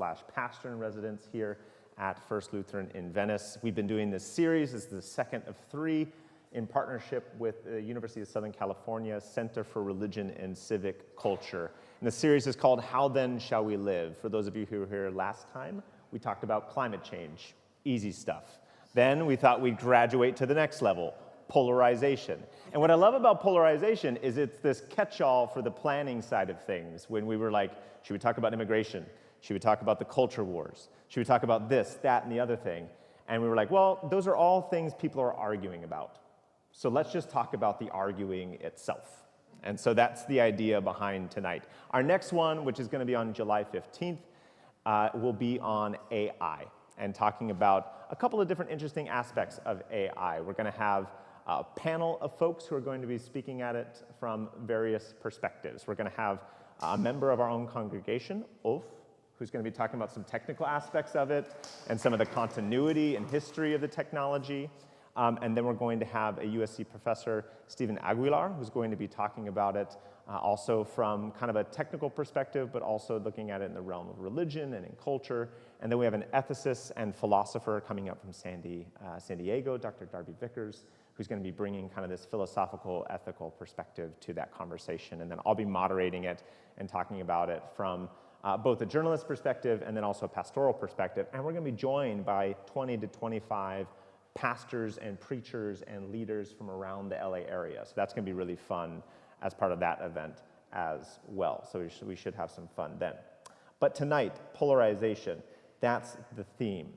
pastor in residence here at First Lutheran in Venice. We've been doing this series. It's the second of 3 in partnership with the University of Southern California Center for Religion and Civic Culture. And the series is called How Then Shall We Live? For those of you who were here last time, we talked about climate change, easy stuff. Then we thought we'd graduate to the next level, polarization. And what I love about polarization is it's this catch-all for the planning side of things. When we were like, should we talk about immigration? Should we talk about the culture wars? Should we talk about this, that, and the other thing? And we were like, well, those are all things people are arguing about. So let's just talk about the arguing itself. And so that's the idea behind tonight. Our next one, which is going to be on July 15th, will be on AI and talking about a couple of different interesting aspects of AI. We're going to have a panel of folks who are going to be speaking at it from various perspectives. We're going to have a member of our own congregation, Ulf, who's going to be talking about some technical aspects of it and some of the continuity and history of the technology. And then we're going to have a USC professor, Stephen Aguilar, who's going to be talking about it also from kind of a technical perspective, but also looking at it in the realm of religion and in culture. And then we have an ethicist and philosopher coming up from San Diego, Dr. Darby Vickers, who's going to be bringing kind of this philosophical, ethical perspective to that conversation. And then I'll be moderating it and talking about it from both a journalist perspective and then also a pastoral perspective. And we're going to be joined by 20 to 25 pastors and preachers and leaders from around the LA area. So that's going to be really fun as part of that event as well. So we should have some fun then. But tonight, polarization, that's the theme.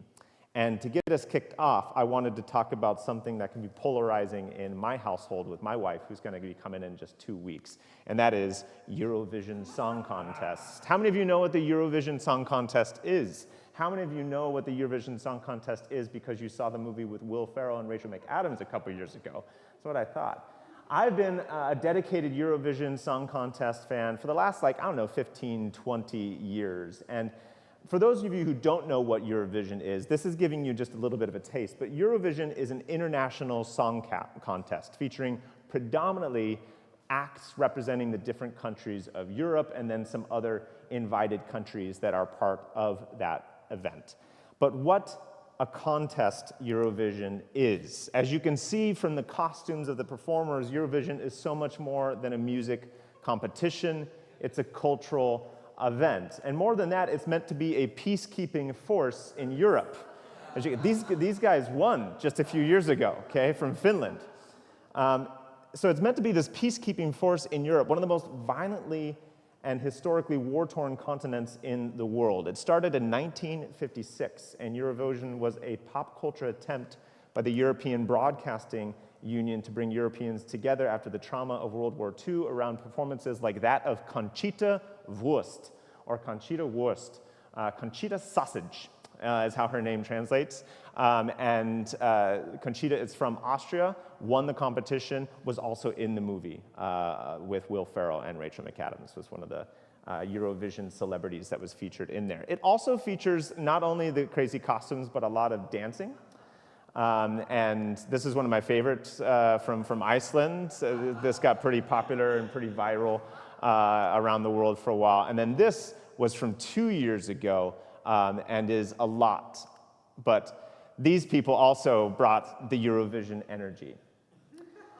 And to get us kicked off, I wanted to talk about something that can be polarizing in my household with my wife, who's going to be coming in just 2 weeks, and that is Eurovision Song Contest. How many of you know what the Eurovision Song Contest is? How many of you know what the Eurovision Song Contest is because you saw the movie with Will Ferrell and Rachel McAdams a couple years ago? That's what I thought. I've been a dedicated Eurovision Song Contest fan for the last, 15, 20 years. And for those of you who don't know what Eurovision is, this is giving you just a little bit of a taste. But Eurovision is an international song contest featuring predominantly acts representing the different countries of Europe and then some other invited countries that are part of that event. But what a contest Eurovision is. As you can see from the costumes of the performers, Eurovision is so much more than a music competition. It's a cultural event. And more than that, it's meant to be a peacekeeping force in Europe. These guys won just a few years ago, okay, from Finland. So it's meant to be this peacekeeping force in Europe, one of the most violently and historically war-torn continents in the world. It started in 1956, and Eurovision was a pop culture attempt by the European Broadcasting Union to bring Europeans together after the trauma of World War II around performances like that of Conchita Wurst, or Conchita Wurst. Conchita Sausage is how her name translates. Conchita is from Austria, won the competition, was also in the movie with Will Ferrell and Rachel McAdams, was one of the Eurovision celebrities that was featured in there. It also features not only the crazy costumes, but a lot of dancing. And this is one of my favorites from Iceland. So this got pretty popular and pretty viral around the world for a while. And then this was from 2 years ago and is a lot. But these people also brought the Eurovision energy.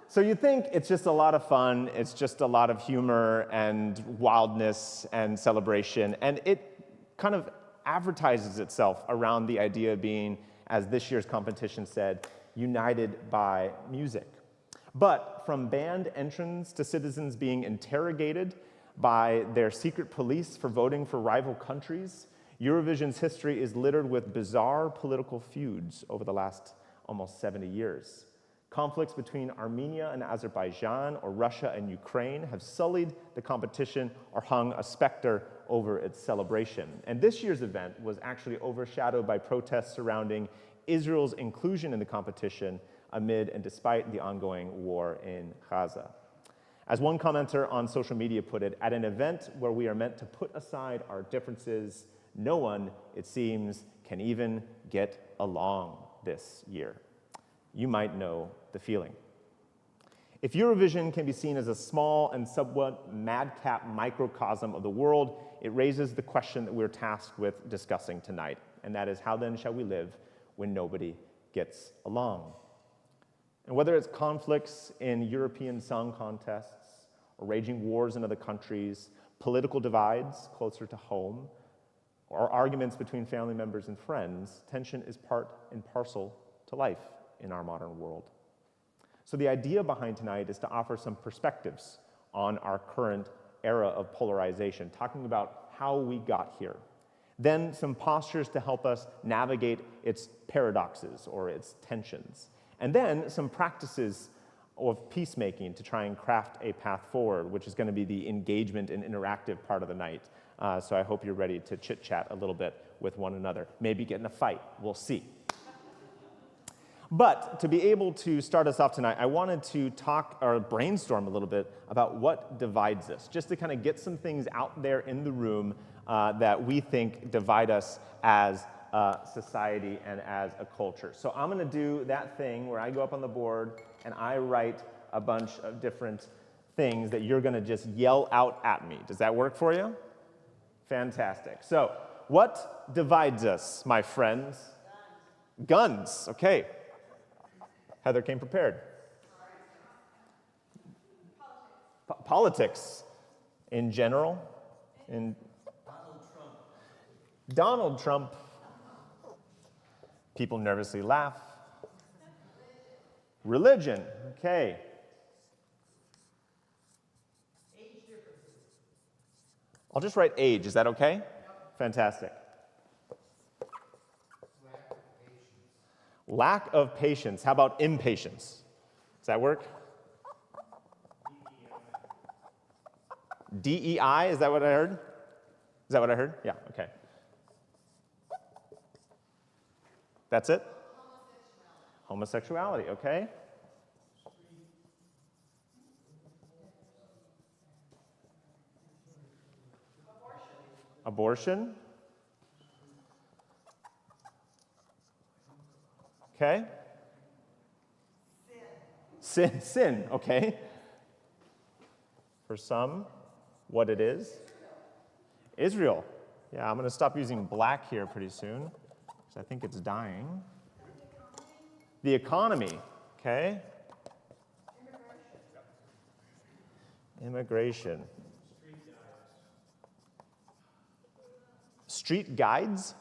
So you think it's just a lot of fun, it's just a lot of humor and wildness and celebration, and it kind of advertises itself around the idea of being, as this year's competition said, united by music. But from band entrants to citizens being interrogated by their secret police for voting for rival countries, Eurovision's history is littered with bizarre political feuds over the last almost 70 years. Conflicts between Armenia and Azerbaijan or Russia and Ukraine have sullied the competition or hung a specter over its celebration. And this year's event was actually overshadowed by protests surrounding Israel's inclusion in the competition amid and despite the ongoing war in Gaza. As one commenter on social media put it, at an event where we are meant to put aside our differences, no one, it seems, can even get along this year. You might know the feeling. If Eurovision can be seen as a small and somewhat madcap microcosm of the world, it raises the question that we're tasked with discussing tonight, and that is, how then shall we live when nobody gets along? And whether it's conflicts in European song contests, or raging wars in other countries, political divides closer to home, or arguments between family members and friends, tension is part and parcel to life in our modern world. So the idea behind tonight is to offer some perspectives on our current era of polarization, talking about how we got here. Then some postures to help us navigate its paradoxes or its tensions. And then some practices of peacemaking to try and craft a path forward, which is going to be the engagement and interactive part of the night. So I hope you're ready to chit-chat a little bit with one another. Maybe get in a fight. We'll see. But to be able to start us off tonight, I wanted to talk or brainstorm a little bit about what divides us, just to kind of get some things out there in the room that we think divide us as a society and as a culture. So I'm going to do that thing where I go up on the board and I write a bunch of different things that you're going to just yell out at me. Does that work for you? Fantastic. So what divides us, my friends? Guns. Okay. Heather came prepared. Politics in general. Donald Trump. People nervously laugh. Religion. Okay. Age differences. I'll just write age. Is that okay? Fantastic. Lack of patience. How about impatience? Does that work? DEI, is that what I heard? Is that what I heard? Yeah, okay. That's it? Homosexuality, okay. Abortion. Okay. Sin, okay. For some, what it is. Israel. Yeah, I'm going to stop using black here pretty soon, because I think it's dying. The economy, okay. Immigration. Street guides?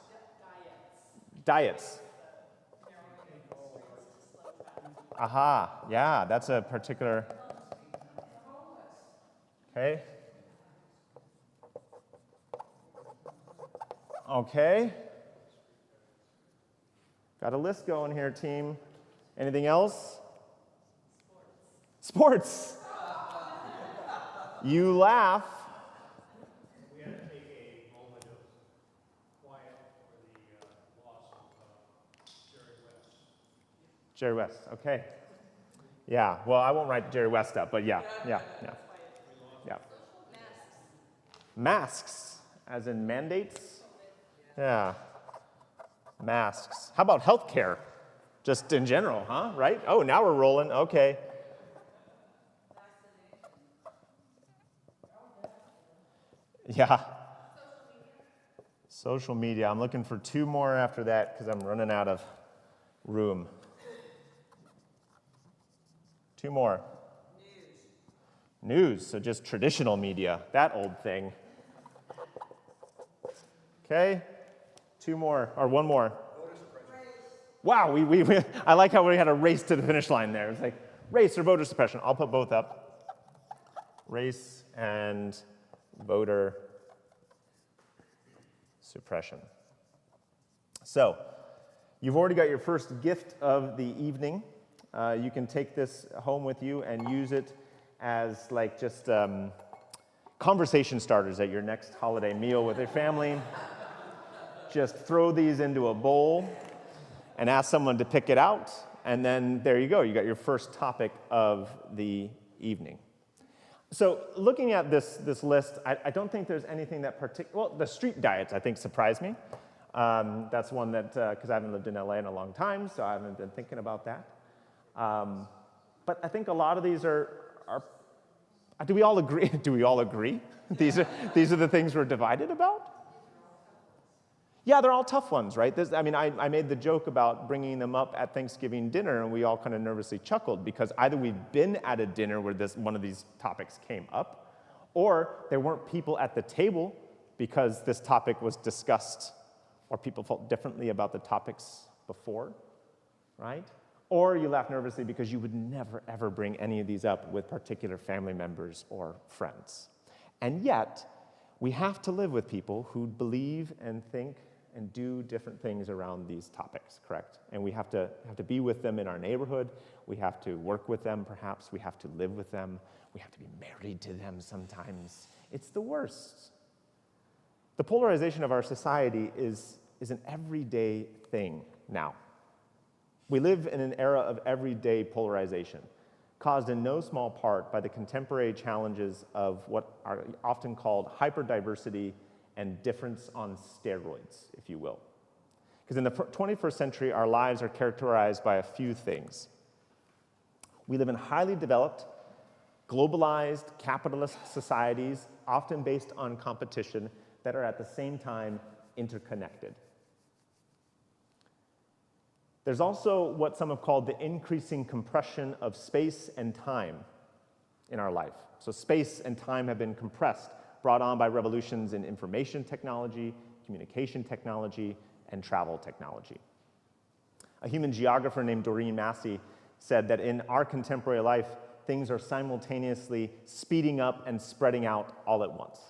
Diets. Aha, yeah, that's a particular. Okay. Okay. Got a list going here, team. Anything else? Sports. You laugh. We have to take a moment of quiet for the loss of Jerry West. Jerry West, okay. Yeah, well, I won't write Jerry West up, but yeah. Masks, as in mandates? Yeah. Masks. How about healthcare? Just in general, huh? Right? Oh, now we're rolling. Okay. Yeah. Social media. I'm looking for two more after that because I'm running out of room. Two more. News, so just traditional media, that old thing. Okay, two more, or one more. Wow, I like how we had a race to the finish line there. It's like race or voter suppression. I'll put both up. Race and voter suppression. So, you've already got your first gift of the evening. You can take this home with you and use it as like just conversation starters at your next holiday meal with your family. Just throw these into a bowl and ask someone to pick it out, and then there you go. You got your first topic of the evening. So looking at this list, I don't think there's anything that well, the street diets I think surprised me. That's one that, because I haven't lived in LA in a long time, so I haven't been thinking about that. But I think a lot of these are Do we all agree? Do we all agree? These are the things we're divided about? Yeah, they're all tough ones, right? I made the joke about bringing them up at Thanksgiving dinner, and we all kind of nervously chuckled because either we've been at a dinner where one of these topics came up, or there weren't people at the table because this topic was discussed, or people felt differently about the topics before, right? Or you laugh nervously because you would never, ever bring any of these up with particular family members or friends. And yet, we have to live with people who believe and think and do different things around these topics, correct? And we have to be with them in our neighborhood. We have to work with them, perhaps. We have to live with them. We have to be married to them sometimes. It's the worst. The polarization of our society is an everyday thing now. We live in an era of everyday polarization, caused in no small part by the contemporary challenges of what are often called hyperdiversity and difference on steroids, if you will. Because in the 21st century, our lives are characterized by a few things. We live in highly developed, globalized, capitalist societies, often based on competition, that are at the same time interconnected. There's also what some have called the increasing compression of space and time in our life. So space and time have been compressed, brought on by revolutions in information technology, communication technology, and travel technology. A human geographer named Doreen Massey said that in our contemporary life, things are simultaneously speeding up and spreading out all at once.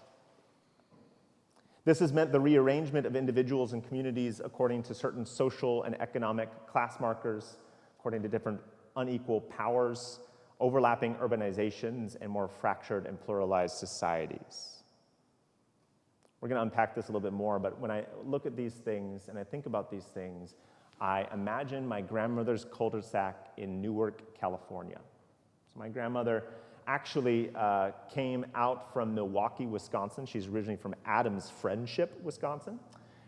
This has meant the rearrangement of individuals and communities according to certain social and economic class markers, according to different unequal powers, overlapping urbanizations, and more fractured and pluralized societies. We're going to unpack this a little bit more, but when I look at these things and I think about these things, I imagine my grandmother's cul-de-sac in Newark, California. So my grandmother actually came out from Milwaukee, Wisconsin. She's originally from Adams Friendship, Wisconsin.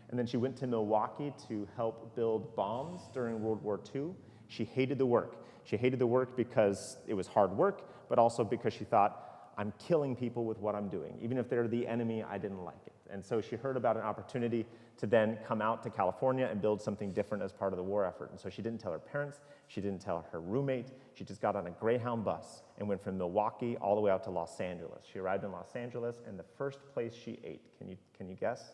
And then she went to Milwaukee to help build bombs during World War II. She hated the work. She hated the work because it was hard work, but also because she thought, I'm killing people with what I'm doing. Even if they're the enemy, I didn't like it. And so she heard about an opportunity to then come out to California and build something different as part of the war effort. And so she didn't tell her parents, she didn't tell her roommate, she just got on a Greyhound bus and went from Milwaukee all the way out to Los Angeles. She arrived in Los Angeles, and the first place she ate, can you guess?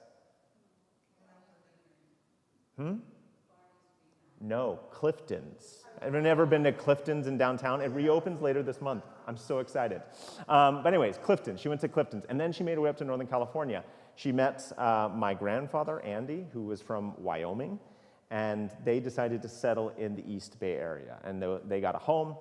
No, Clifton's. I've never been to Clifton's in downtown. It reopens later this month. I'm so excited. But anyways, Clifton. She went to Clifton's, and then she made her way up to Northern California. She met my grandfather, Andy, who was from Wyoming, and they decided to settle in the East Bay Area. And they got a home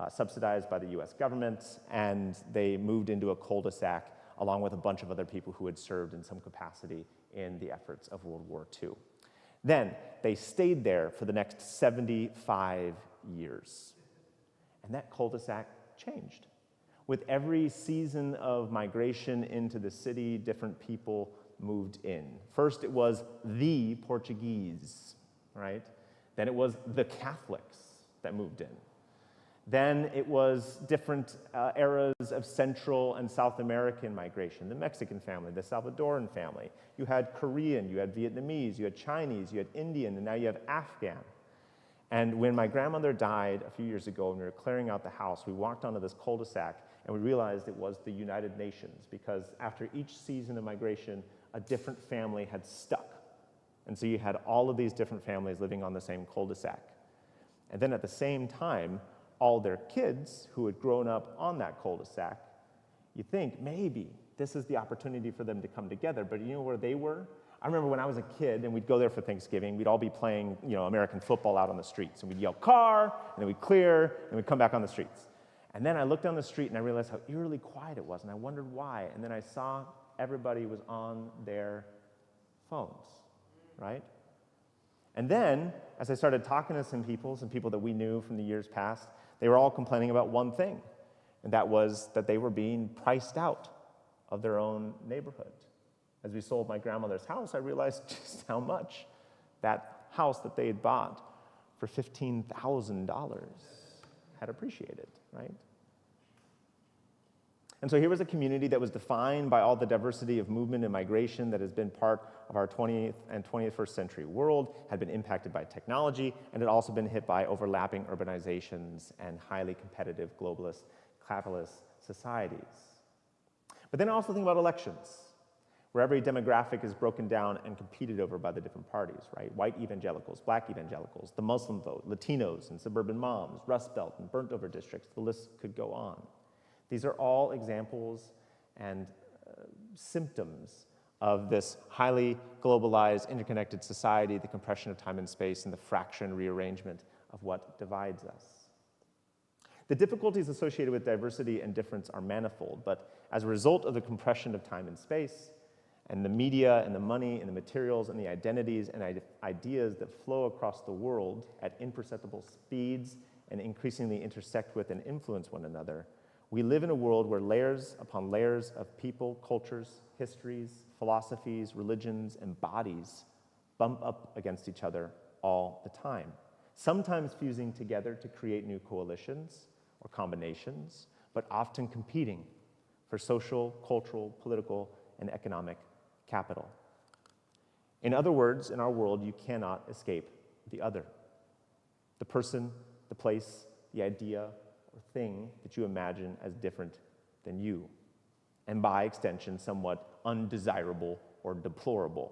subsidized by the US government, and they moved into a cul-de-sac along with a bunch of other people who had served in some capacity in the efforts of World War II. Then they stayed there for the next 75 years. And that cul-de-sac changed. With every season of migration into the city, different people moved in. First, it was the Portuguese, right? Then it was the Catholics that moved in. Then it was different eras of Central and South American migration, the Mexican family, the Salvadoran family. You had Korean, you had Vietnamese, you had Chinese, you had Indian, and now you have Afghan. And when my grandmother died a few years ago and we were clearing out the house, we walked onto this cul-de-sac and we realized it was the United Nations, because after each season of migration, a different family had stuck. And so you had all of these different families living on the same cul-de-sac. And then at the same time, all their kids who had grown up on that cul-de-sac, you think maybe this is the opportunity for them to come together, but you know where they were? I remember when I was a kid and we'd go there for Thanksgiving, we'd all be playing, American football out on the streets, and we'd yell car, and then we'd clear, and we'd come back on the streets. And then I looked down the street and I realized how eerily quiet it was, and I wondered why. And then I saw everybody was on their phones, right? And then, as I started talking to some people that we knew from the years past, they were all complaining about one thing, and that was that they were being priced out of their own neighborhood. As we sold my grandmother's house, I realized just how much that house that they had bought for $15,000 had appreciated, right? And so here was a community that was defined by all the diversity of movement and migration that has been part of our 20th and 21st century world, had been impacted by technology, and had also been hit by overlapping urbanizations and highly competitive globalist, capitalist societies. But then I also think about elections, where every demographic is broken down and competed over by the different parties, right? White evangelicals, black evangelicals, the Muslim vote, Latinos and suburban moms, Rust Belt and burnt over districts, the list could go on. These are all examples and symptoms of this highly globalized, interconnected society, the compression of time and space, and the fracture and rearrangement of what divides us. The difficulties associated with diversity and difference are manifold, but as a result of the compression of time and space, and the media and the money and the materials and the identities and ideas that flow across the world at imperceptible speeds and increasingly intersect with and influence one another, we live in a world where layers upon layers of people, cultures, histories, philosophies, religions, and bodies bump up against each other all the time, sometimes fusing together to create new coalitions or combinations, but often competing for social, cultural, political, and economic capital. In other words, in our world, you cannot escape the other. The person, the place, the idea, or thing that you imagine as different than you, and by extension, somewhat undesirable or deplorable.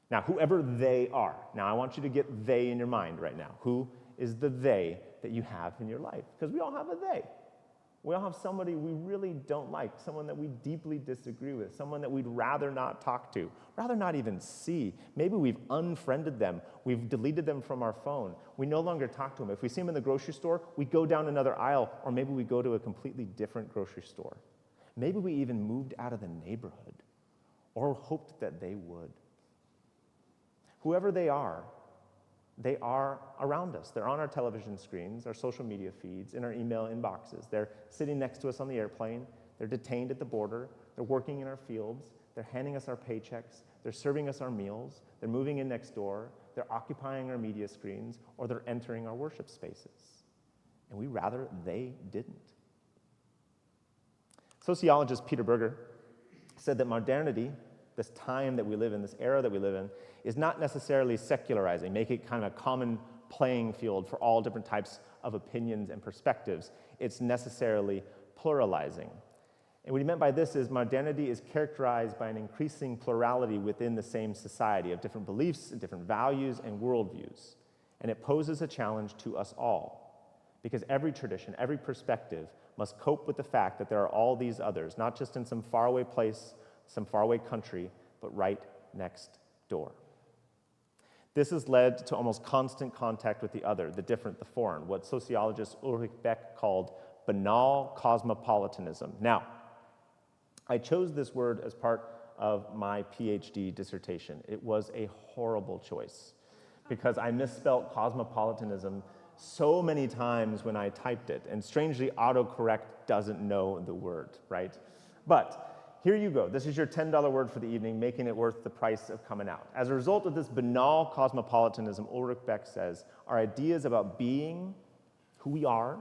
Now, whoever they are, now I want you to get they in your mind right now. Who is the they that you have in your life? Because we all have a they. We all have somebody we really don't like, someone that we deeply disagree with, someone that we'd rather not talk to, rather not even see. Maybe we've unfriended them, we've deleted them from our phone. We no longer talk to them. If we see them in the grocery store, we go down another aisle, or maybe we go to a completely different grocery store. Maybe we even moved out of the neighborhood, or hoped that they would. Whoever they are around us. They're on our television screens, our social media feeds, in our email inboxes. They're sitting next to us on the airplane. They're detained at the border. They're working in our fields. They're handing us our paychecks. They're serving us our meals. They're moving in next door. They're occupying our media screens, or they're entering our worship spaces. And we rather they didn't. Sociologist Peter Berger said that modernity, this time that we live in, this era that we live in, is not necessarily secularizing, making it kind of a common playing field for all different types of opinions and perspectives. It's necessarily pluralizing. And what he meant by this is modernity is characterized by an increasing plurality within the same society of different beliefs and different values and worldviews. And it poses a challenge to us all, because every tradition, every perspective must cope with the fact that there are all these others, not just in some faraway place, some faraway country, but right next door. This has led to almost constant contact with the other, the different, the foreign, what sociologist Ulrich Beck called banal cosmopolitanism. Now, I chose this word as part of my PhD dissertation. It was a horrible choice because I misspelled cosmopolitanism so many times when I typed it, and strangely, autocorrect doesn't know the word, right? But here you go. This is your $10 word for the evening, making it worth the price of coming out. As a result of this banal cosmopolitanism, Ulrich Beck says, our ideas about being, who we are,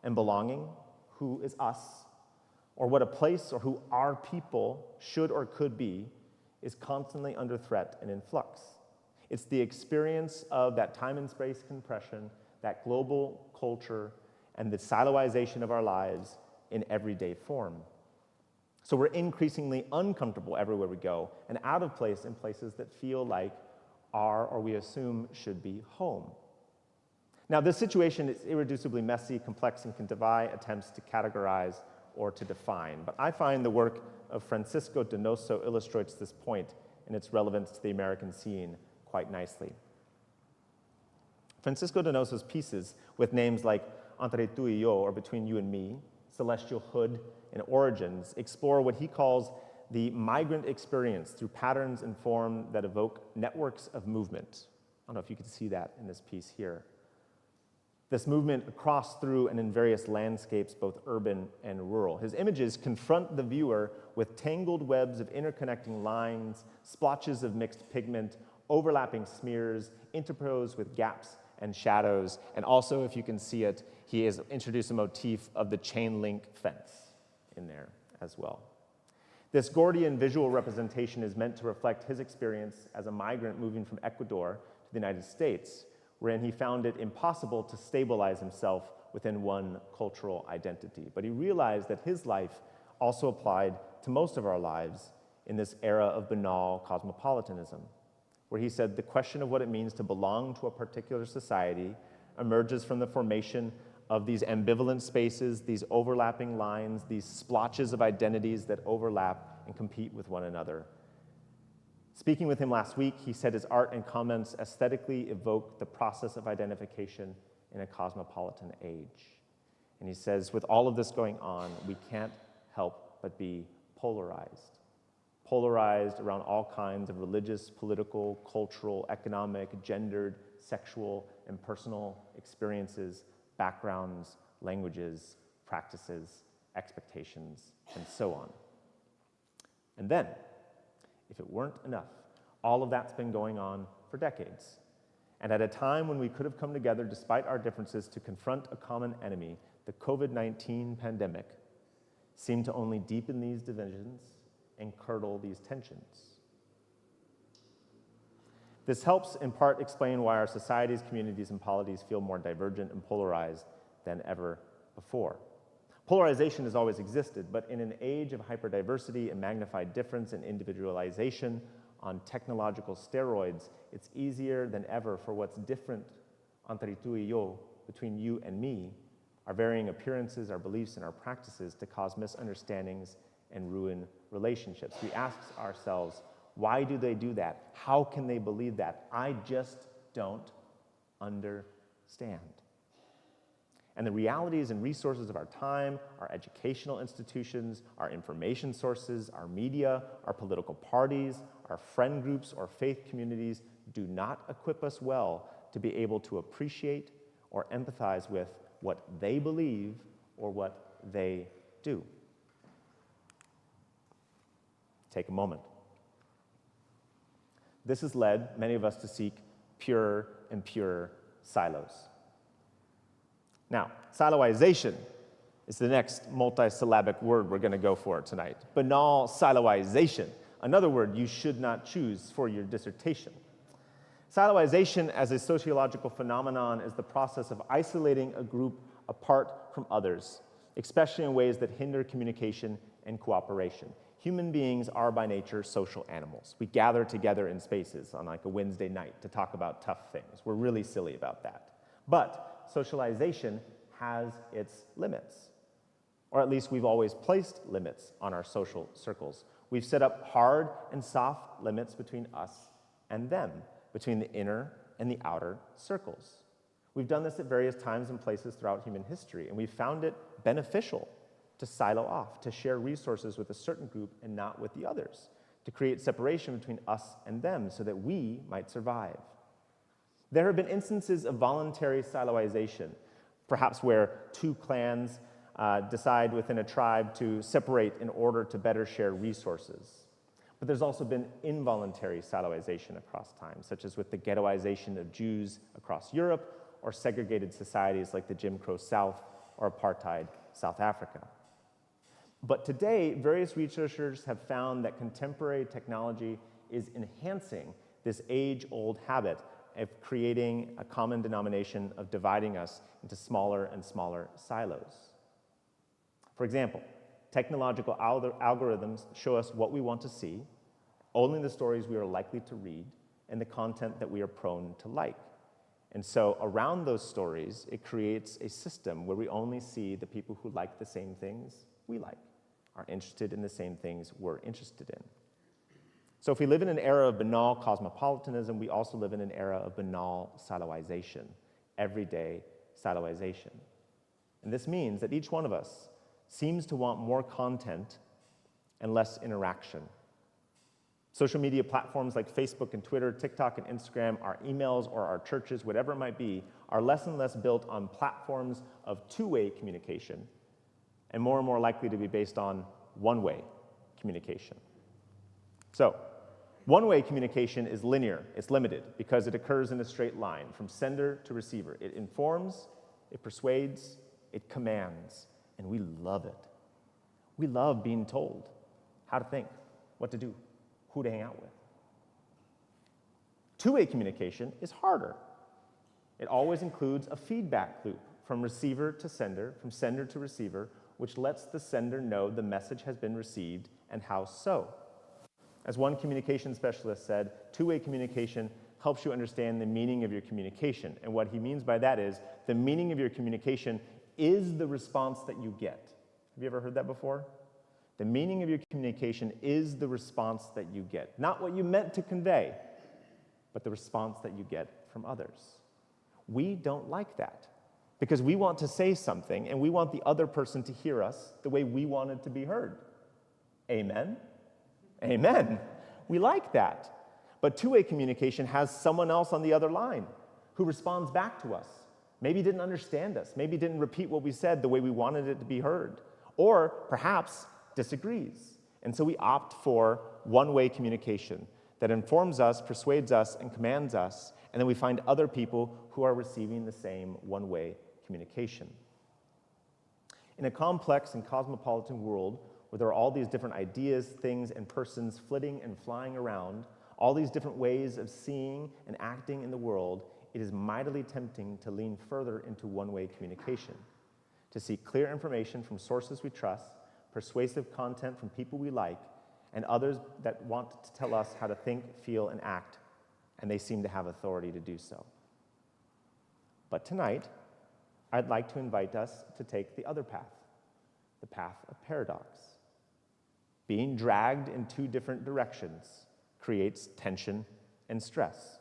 and belonging, who is us, or what a place or who our people should or could be, is constantly under threat and in flux. It's the experience of that time and space compression, that global culture, and the siloization of our lives in everyday form. So we're increasingly uncomfortable everywhere we go, and out of place in places that feel like are, or we assume should be, home. Now, this situation is irreducibly messy, complex, and can defy attempts to categorize or to define. But I find the work of Francisco Donoso illustrates this point and its relevance to the American scene quite nicely. Francisco Donoso's pieces, with names like Entre tú y yo, or Between You and Me, Celestial Hood, and Origins, explore what he calls the migrant experience through patterns and form that evoke networks of movement. I don't know if you can see that in this piece here. This movement across, through, and in various landscapes, both urban and rural. His images confront the viewer with tangled webs of interconnecting lines, splotches of mixed pigment, overlapping smears, interposed with gaps and shadows, and also, if you can see it, he has introduced a motif of the chain link fence in there as well. This Gordian visual representation is meant to reflect his experience as a migrant moving from Ecuador to the United States, wherein he found it impossible to stabilize himself within one cultural identity. But he realized that his life also applied to most of our lives in this era of banal cosmopolitanism, where he said the question of what it means to belong to a particular society emerges from the formation of these ambivalent spaces, these overlapping lines, these splotches of identities that overlap and compete with one another. Speaking with him last week, he said his art and comments aesthetically evoke the process of identification in a cosmopolitan age. And he says, with all of this going on, we can't help but be polarized. Polarized around all kinds of religious, political, cultural, economic, gendered, sexual, and personal experiences, backgrounds, languages, practices, expectations, and so on. And then, if it weren't enough, all of that's been going on for decades. And at a time when we could have come together despite our differences to confront a common enemy, the COVID-19 pandemic seemed to only deepen these divisions and curdle these tensions. This helps in part explain why our societies, communities, and polities feel more divergent and polarized than ever before. Polarization has always existed, but in an age of hyperdiversity and magnified difference and individualization on technological steroids, it's easier than ever for what's different entre tú y yo, between you and me, our varying appearances, our beliefs, and our practices, to cause misunderstandings and ruin relationships. We ask ourselves, why do they do that? How can they believe that? I just don't understand. And the realities and resources of our time, our educational institutions, our information sources, our media, our political parties, our friend groups, or faith communities do not equip us well to be able to appreciate or empathize with what they believe or what they do. Take a moment. This has led many of us to seek purer and purer silos. Now, siloization is the next multisyllabic word we're going to go for tonight. Banal siloization, another word you should not choose for your dissertation. Siloization as a sociological phenomenon is the process of isolating a group apart from others, especially in ways that hinder communication and cooperation. Human beings are by nature social animals. We gather together in spaces on like a Wednesday night to talk about tough things. We're really silly about that. But socialization has its limits, or at least we've always placed limits on our social circles. We've set up hard and soft limits between us and them, between the inner and the outer circles. We've done this at various times and places throughout human history, and we've found it beneficial to silo off, to share resources with a certain group and not with the others, to create separation between us and them so that we might survive. There have been instances of voluntary siloization, perhaps where two clans decide within a tribe to separate in order to better share resources. But there's also been involuntary siloization across time, such as with the ghettoization of Jews across Europe, or segregated societies like the Jim Crow South or apartheid South Africa. But today, various researchers have found that contemporary technology is enhancing this age-old habit of creating a common denomination of dividing us into smaller and smaller silos. For example, technological algorithms show us what we want to see, only the stories we are likely to read, and the content that we are prone to like. And so around those stories, it creates a system where we only see the people who like the same things we like, are interested in the same things we're interested in. So if we live in an era of banal cosmopolitanism, we also live in an era of banal siloization, everyday siloization. And this means that each one of us seems to want more content and less interaction. Social media platforms like Facebook and Twitter, TikTok and Instagram, our emails or our churches, whatever it might be, are less and less built on platforms of two-way communication and more likely to be based on one-way communication. So, one-way communication is linear, it's limited, because it occurs in a straight line from sender to receiver. It informs, it persuades, it commands, and we love it. We love being told how to think, what to do, who to hang out with. Two-way communication is harder. It always includes a feedback loop from receiver to sender, from sender to receiver, which lets the sender know the message has been received and how so. As one communication specialist said, two-way communication helps you understand the meaning of your communication. And what he means by that is the meaning of your communication is the response that you get. Have you ever heard that before? The meaning of your communication is the response that you get. Not what you meant to convey, but the response that you get from others. We don't like that because we want to say something and we want the other person to hear us the way we wanted to be heard. Amen? Amen. We like that. But two-way communication has someone else on the other line who responds back to us. Maybe didn't understand us, maybe didn't repeat what we said the way we wanted it to be heard, or perhaps disagrees. And so we opt for one-way communication that informs us, persuades us, and commands us, and then we find other people who are receiving the same one-way communication. In a complex and cosmopolitan world where there are all these different ideas, things, and persons flitting and flying around, all these different ways of seeing and acting in the world, it is mightily tempting to lean further into one-way communication, to seek clear information from sources we trust, persuasive content from people we like, and others that want to tell us how to think, feel, and act, and they seem to have authority to do so. But tonight, I'd like to invite us to take the other path, the path of paradox. Being dragged in two different directions creates tension and stress.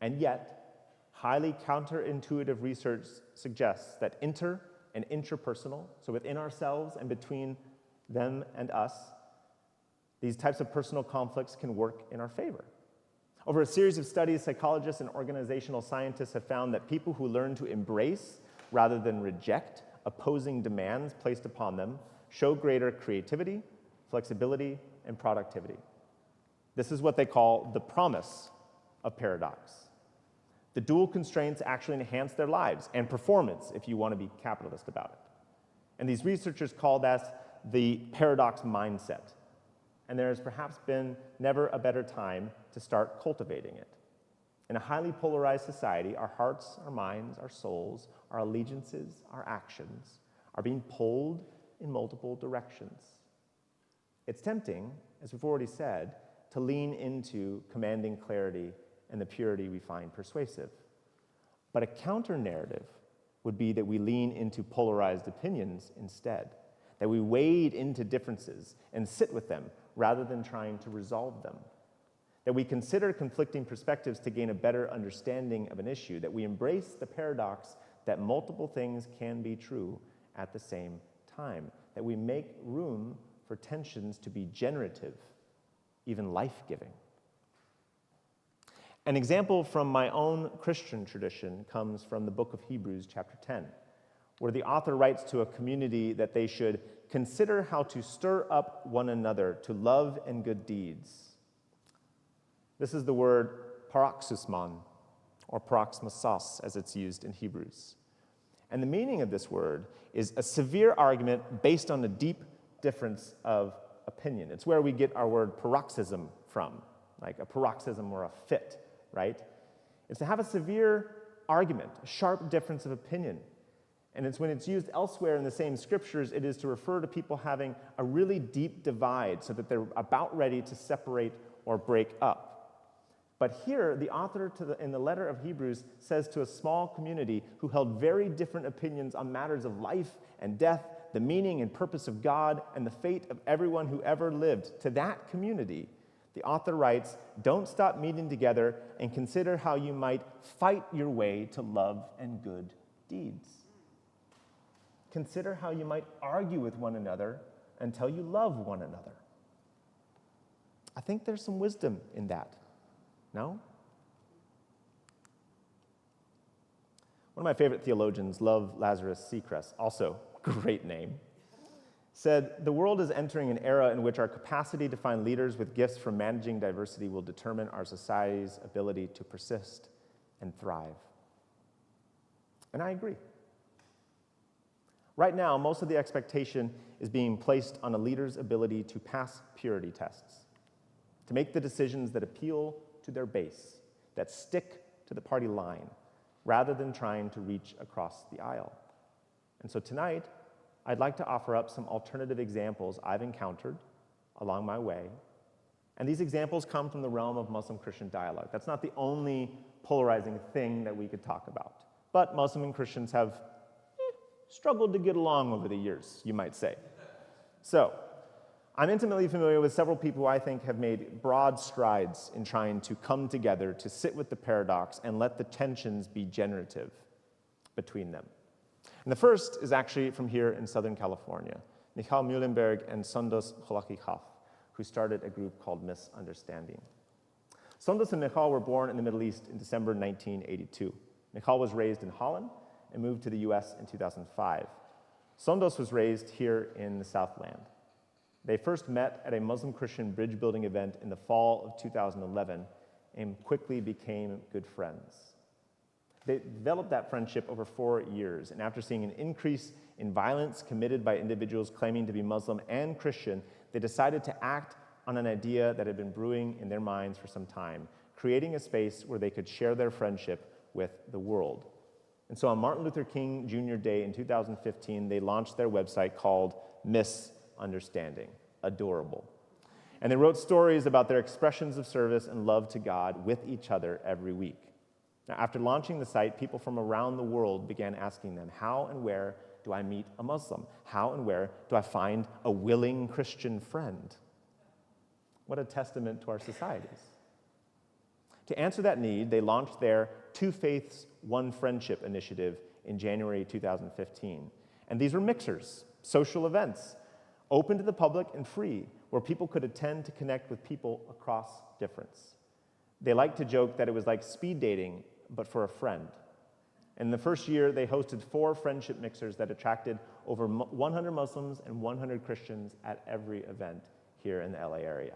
And yet, highly counterintuitive research suggests that inter- and intrapersonal, so within ourselves and between them and us, these types of personal conflicts can work in our favor. Over a series of studies, psychologists and organizational scientists have found that people who learn to embrace rather than reject opposing demands placed upon them show greater creativity, flexibility, and productivity. This is what they call the promise of paradox. The dual constraints actually enhance their lives and performance, if you want to be capitalist about it. And these researchers call that the paradox mindset. And there has perhaps been never a better time to start cultivating it. In a highly polarized society, our hearts, our minds, our souls, our allegiances, our actions are being pulled in multiple directions. It's tempting, as we've already said, to lean into commanding clarity and the purity we find persuasive. But a counter-narrative would be that we lean into polarized opinions instead, that we wade into differences and sit with them rather than trying to resolve them, that we consider conflicting perspectives to gain a better understanding of an issue, that we embrace the paradox that multiple things can be true at the same time, that we make room for tensions to be generative, even life-giving. An example from my own Christian tradition comes from the book of Hebrews, chapter 10, where the author writes to a community that they should consider how to stir up one another to love and good deeds. This is the word paroxysmon, or paroxysmos, as it's used in Hebrews. And the meaning of this word is a severe argument based on a deep difference of opinion. It's where we get our word paroxysm from, like a paroxysm or a fit, right? It's to have a severe argument, a sharp difference of opinion. And it's when it's used elsewhere in the same scriptures, it is to refer to people having a really deep divide so that they're about ready to separate or break up. But here, the author in the letter of Hebrews says to a small community who held very different opinions on matters of life and death, the meaning and purpose of God, and the fate of everyone who ever lived, to that community, the author writes, don't stop meeting together and consider how you might fight your way to love and good deeds. Consider how you might argue with one another until you love one another. I think there's some wisdom in that. No? One of my favorite theologians, Love Lazarus Seacrest, also great name, said, the world is entering an era in which our capacity to find leaders with gifts for managing diversity will determine our society's ability to persist and thrive. And I agree. Right now, most of the expectation is being placed on a leader's ability to pass purity tests, to make the decisions that appeal to their base, that stick to the party line, rather than trying to reach across the aisle. And so tonight, I'd like to offer up some alternative examples I've encountered along my way. And these examples come from the realm of Muslim-Christian dialogue. That's not the only polarizing thing that we could talk about. But Muslim and Christians have struggled to get along over the years, you might say. So, I'm intimately familiar with several people who I think have made broad strides in trying to come together to sit with the paradox and let the tensions be generative between them. And the first is actually from here in Southern California, Michal Muhlenberg and Sondos Cholakichaf, who started a group called Misunderstanding. Sondos and Michal were born in the Middle East in December 1982. Michal was raised in Holland and moved to the US in 2005. Sondos was raised here in the Southland. They first met at a Muslim-Christian bridge-building event in the fall of 2011 and quickly became good friends. They developed that friendship over 4 years, and after seeing an increase in violence committed by individuals claiming to be Muslim and Christian, they decided to act on an idea that had been brewing in their minds for some time, creating a space where they could share their friendship with the world. And so on Martin Luther King Jr. Day in 2015, they launched their website called Misunderstanding. Adorable. And they wrote stories about their expressions of service and love to God with each other every week. Now, after launching the site, people from around the world began asking them, how and where do I meet a Muslim? How and where do I find a willing Christian friend? What a testament to our societies. To answer that need, they launched their Two Faiths, One Friendship initiative in January 2015. And these were mixers, social events, open to the public and free, where people could attend to connect with people across difference. They like to joke that it was like speed dating, but for a friend. In the first year, they hosted 4 friendship mixers that attracted over 100 Muslims and 100 Christians at every event here in the LA area.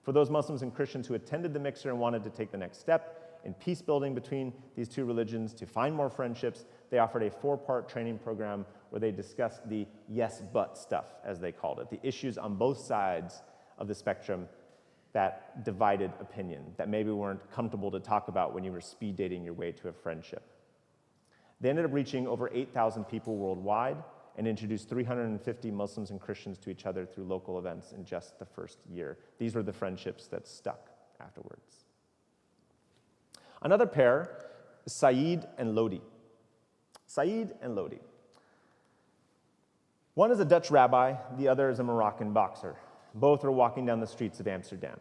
For those Muslims and Christians who attended the mixer and wanted to take the next step in peace building between these two religions to find more friendships, they offered a 4-part training program where they discussed the yes but stuff, as they called it, the issues on both sides of the spectrum that divided opinion, that maybe weren't comfortable to talk about when you were speed dating your way to a friendship. They ended up reaching over 8,000 people worldwide and introduced 350 Muslims and Christians to each other through local events in just the first year. These were the friendships that stuck afterwards. Another pair is Saeed and Lodi. Saeed and Lodi. One is a Dutch rabbi, the other is a Moroccan boxer. Both are walking down the streets of Amsterdam.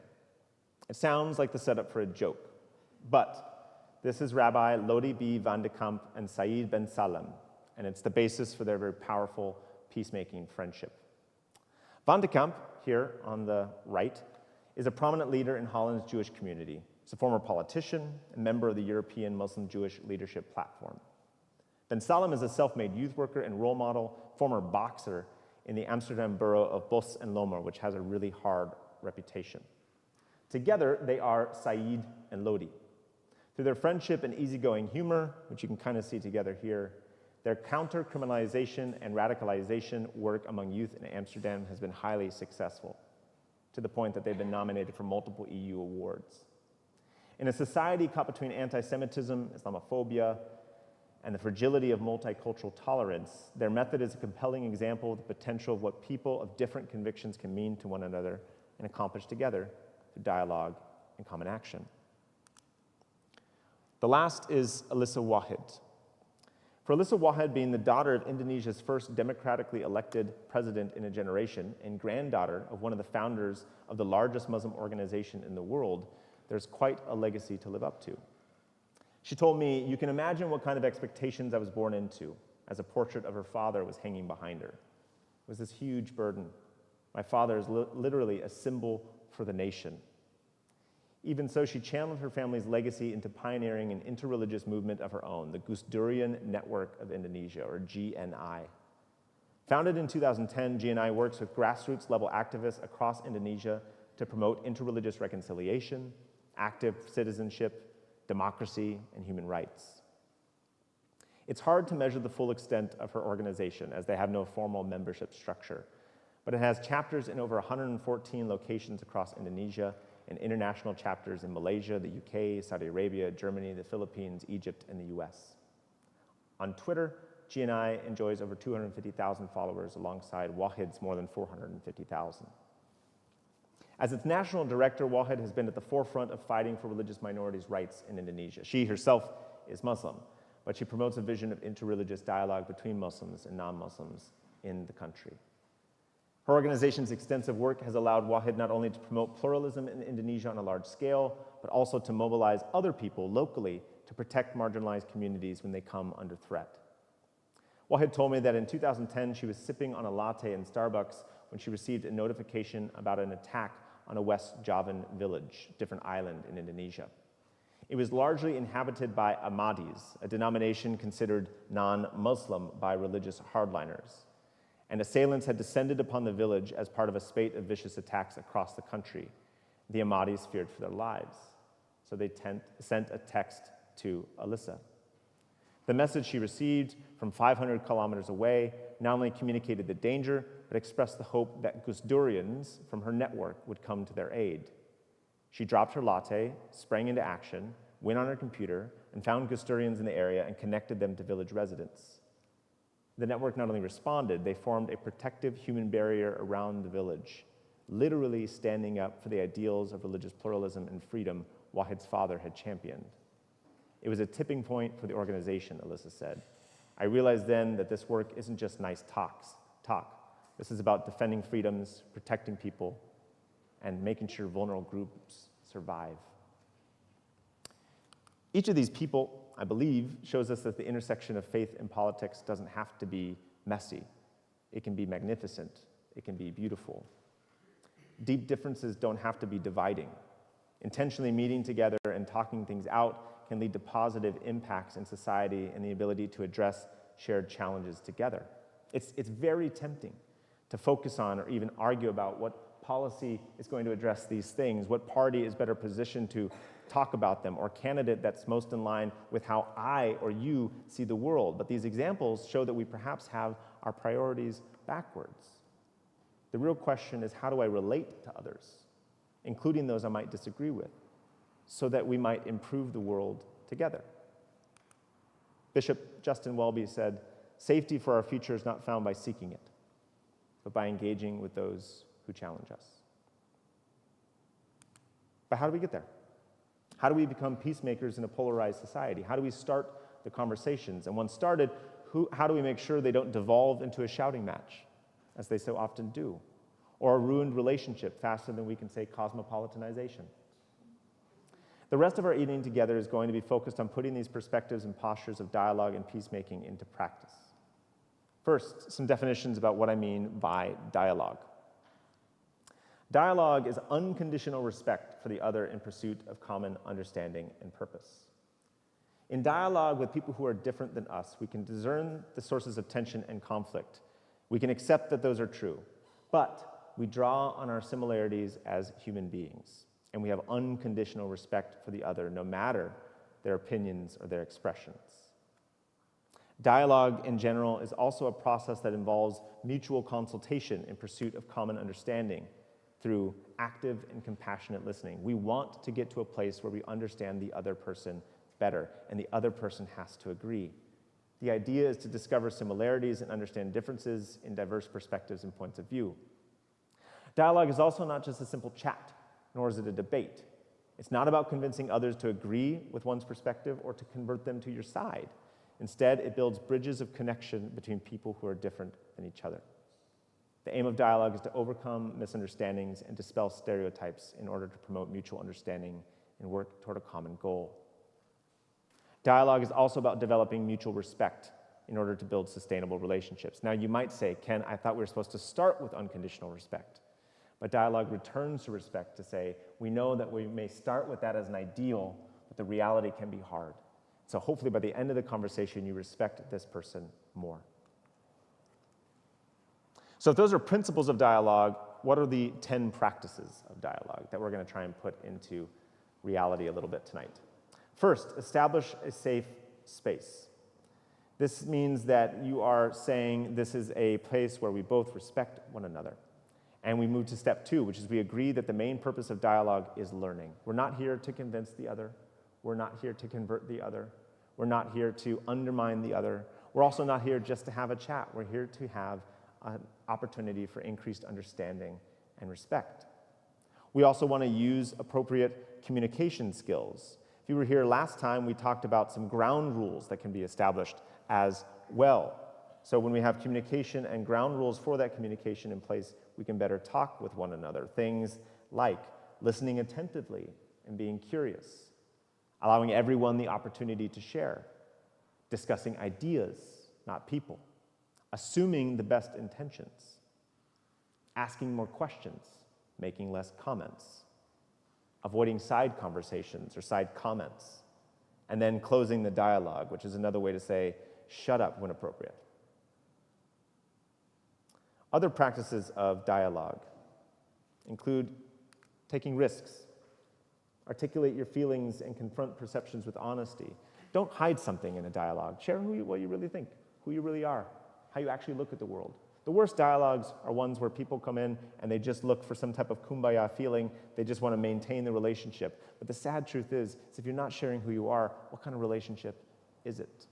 It sounds like the setup for a joke, but this is Rabbi Lodi B. van de Kamp and Saeed Ben Salem, and it's the basis for their very powerful peacemaking friendship. Van de Kamp, here on the right, is a prominent leader in Holland's Jewish community. He's a former politician and member of the European Muslim Jewish Leadership Platform. Ben Salem is a self-made youth worker and role model, former boxer in the Amsterdam borough of Bos en Lomer, which has a really hard reputation. Together, they are Saeed and Lodi. Through their friendship and easygoing humor, which you can kind of see together here, their counter-criminalization and radicalization work among youth in Amsterdam has been highly successful, to the point that they've been nominated for multiple EU awards. In a society caught between anti-Semitism, Islamophobia, and the fragility of multicultural tolerance, their method is a compelling example of the potential of what people of different convictions can mean to one another and accomplish together through dialogue and common action. The last is Alyssa Wahed. For Alyssa Wahed, being the daughter of Indonesia's first democratically elected president in a generation and granddaughter of one of the founders of the largest Muslim organization in the world, there's quite a legacy to live up to. She told me, "You can imagine what kind of expectations I was born into," as a portrait of her father was hanging behind her. It was this huge burden. My father is literally a symbol for the nation. Even so, she channeled her family's legacy into pioneering an interreligious movement of her own, the Gus Durian Network of Indonesia, or GNI. Founded in 2010, GNI works with grassroots-level activists across Indonesia to promote interreligious reconciliation, active citizenship, democracy, and human rights. It's hard to measure the full extent of her organization as they have no formal membership structure, but it has chapters in over 114 locations across Indonesia and international chapters in Malaysia, the UK, Saudi Arabia, Germany, the Philippines, Egypt, and the US. On Twitter, GNI enjoys over 250,000 followers alongside Wahid's more than 450,000. As its national director, Wahid has been at the forefront of fighting for religious minorities' rights in Indonesia. She herself is Muslim, but she promotes a vision of interreligious dialogue between Muslims and non-Muslims in the country. Her organization's extensive work has allowed Wahid not only to promote pluralism in Indonesia on a large scale, but also to mobilize other people locally to protect marginalized communities when they come under threat. Wahid told me that in 2010, she was sipping on a latte in Starbucks when she received a notification about an attack on a West Javan village, a different island in Indonesia. It was largely inhabited by Ahmadis, a denomination considered non-Muslim by religious hardliners. And assailants had descended upon the village as part of a spate of vicious attacks across the country. The Ahmadis feared for their lives, so they sent a text to Alyssa. The message she received from 500 kilometers away not only communicated the danger, but expressed the hope that Gus Durians from her network would come to their aid. She dropped her latte, sprang into action, went on her computer, and found Gus Durians in the area and connected them to village residents. The network not only responded, they formed a protective human barrier around the village, literally standing up for the ideals of religious pluralism and freedom Wahid's father had championed. It was a tipping point for the organization, Alyssa said. I realized then that this work isn't just nice talk. This is about defending freedoms, protecting people, and making sure vulnerable groups survive. Each of these people, I believe, shows us that the intersection of faith and politics doesn't have to be messy. It can be magnificent. It can be beautiful. Deep differences don't have to be dividing. Intentionally meeting together and talking things out can lead to positive impacts in society and the ability to address shared challenges together. It's very tempting to focus on or even argue about what policy is going to address these things, what party is better positioned to talk about them, or candidate that's most in line with how I or you see the world. But these examples show that we perhaps have our priorities backwards. The real question is, how do I relate to others, including those I might disagree with, so that we might improve the world together? Bishop Justin Welby said, "Safety for our future is not found by seeking it, but by engaging with those who challenge us." But how do we get there? How do we become peacemakers in a polarized society? How do we start the conversations? And once started, how do we make sure they don't devolve into a shouting match, as they so often do, or a ruined relationship faster than we can say cosmopolitanization? The rest of our evening together is going to be focused on putting these perspectives and postures of dialogue and peacemaking into practice. First, some definitions about what I mean by dialogue. Dialogue is unconditional respect for the other in pursuit of common understanding and purpose. In dialogue with people who are different than us, we can discern the sources of tension and conflict. We can accept that those are true, but we draw on our similarities as human beings, and we have unconditional respect for the other, no matter their opinions or their expressions. Dialogue in general is also a process that involves mutual consultation in pursuit of common understanding through active and compassionate listening. We want to get to a place where we understand the other person better, and the other person has to agree. The idea is to discover similarities and understand differences in diverse perspectives and points of view. Dialogue is also not just a simple chat, nor is it a debate. It's not about convincing others to agree with one's perspective or to convert them to your side. Instead, it builds bridges of connection between people who are different than each other. The aim of dialogue is to overcome misunderstandings and dispel stereotypes in order to promote mutual understanding and work toward a common goal. Dialogue is also about developing mutual respect in order to build sustainable relationships. Now, you might say, Ken, I thought we were supposed to start with unconditional respect. But dialogue returns to respect to say, we know that we may start with that as an ideal, but the reality can be hard. So hopefully by the end of the conversation, you respect this person more. So if those are principles of dialogue, what are the 10 practices of dialogue that we're going to try and put into reality a little bit tonight? First, establish a safe space. This means that you are saying this is a place where we both respect one another. And we move to step 2, which is we agree that the main purpose of dialogue is learning. We're not here to convince the other. We're not here to convert the other. We're not here to undermine the other. We're also not here just to have a chat. We're here to have an opportunity for increased understanding and respect. We also want to use appropriate communication skills. If you were here last time, we talked about some ground rules that can be established as well. So when we have communication and ground rules for that communication in place, we can better talk with one another. Things like listening attentively and being curious, allowing everyone the opportunity to share, discussing ideas, not people, assuming the best intentions, asking more questions, making less comments, avoiding side conversations or side comments, and then closing the dialogue, which is another way to say, shut up when appropriate. Other practices of dialogue include taking risks, articulate your feelings, and confront perceptions with honesty. Don't hide something in a dialogue. Share what you really think, who you really are, how you actually look at the world. The worst dialogues are ones where people come in and they just look for some type of kumbaya feeling. They just want to maintain the relationship. But the sad truth is if you're not sharing who you are, what kind of relationship is it?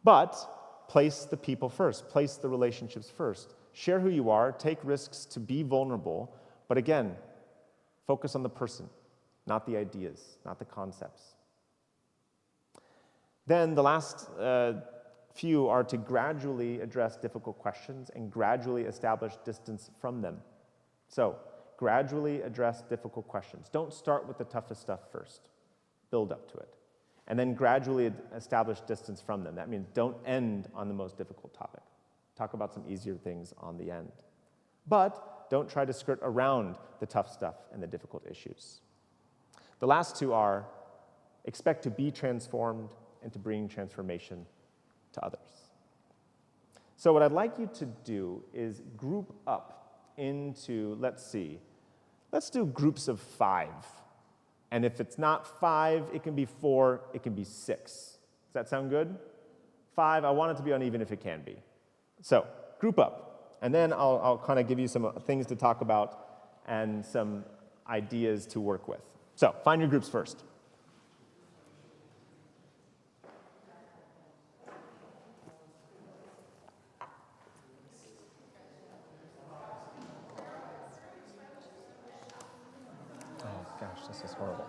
But place the people first. Place the relationships first. Share who you are. Take risks to be vulnerable. But again, focus on the person, not the ideas, not the concepts. Then the last few are to gradually address difficult questions and gradually establish distance from them. So, gradually address difficult questions. Don't start with the toughest stuff first. Build up to it. And then gradually establish distance from them. That means don't end on the most difficult topic. Talk about some easier things on the end. But don't try to skirt around the tough stuff and the difficult issues. The last two are expect to be transformed and to bring transformation to others. So what I'd like you to do is group up into, let's do groups of 5. And if it's not 5, it can be 4, it can be 6. Does that sound good? 5, I want it to be uneven if it can be. So group up, and then I'll kind of give you some things to talk about and some ideas to work with. So find your groups first. Gosh, this is horrible.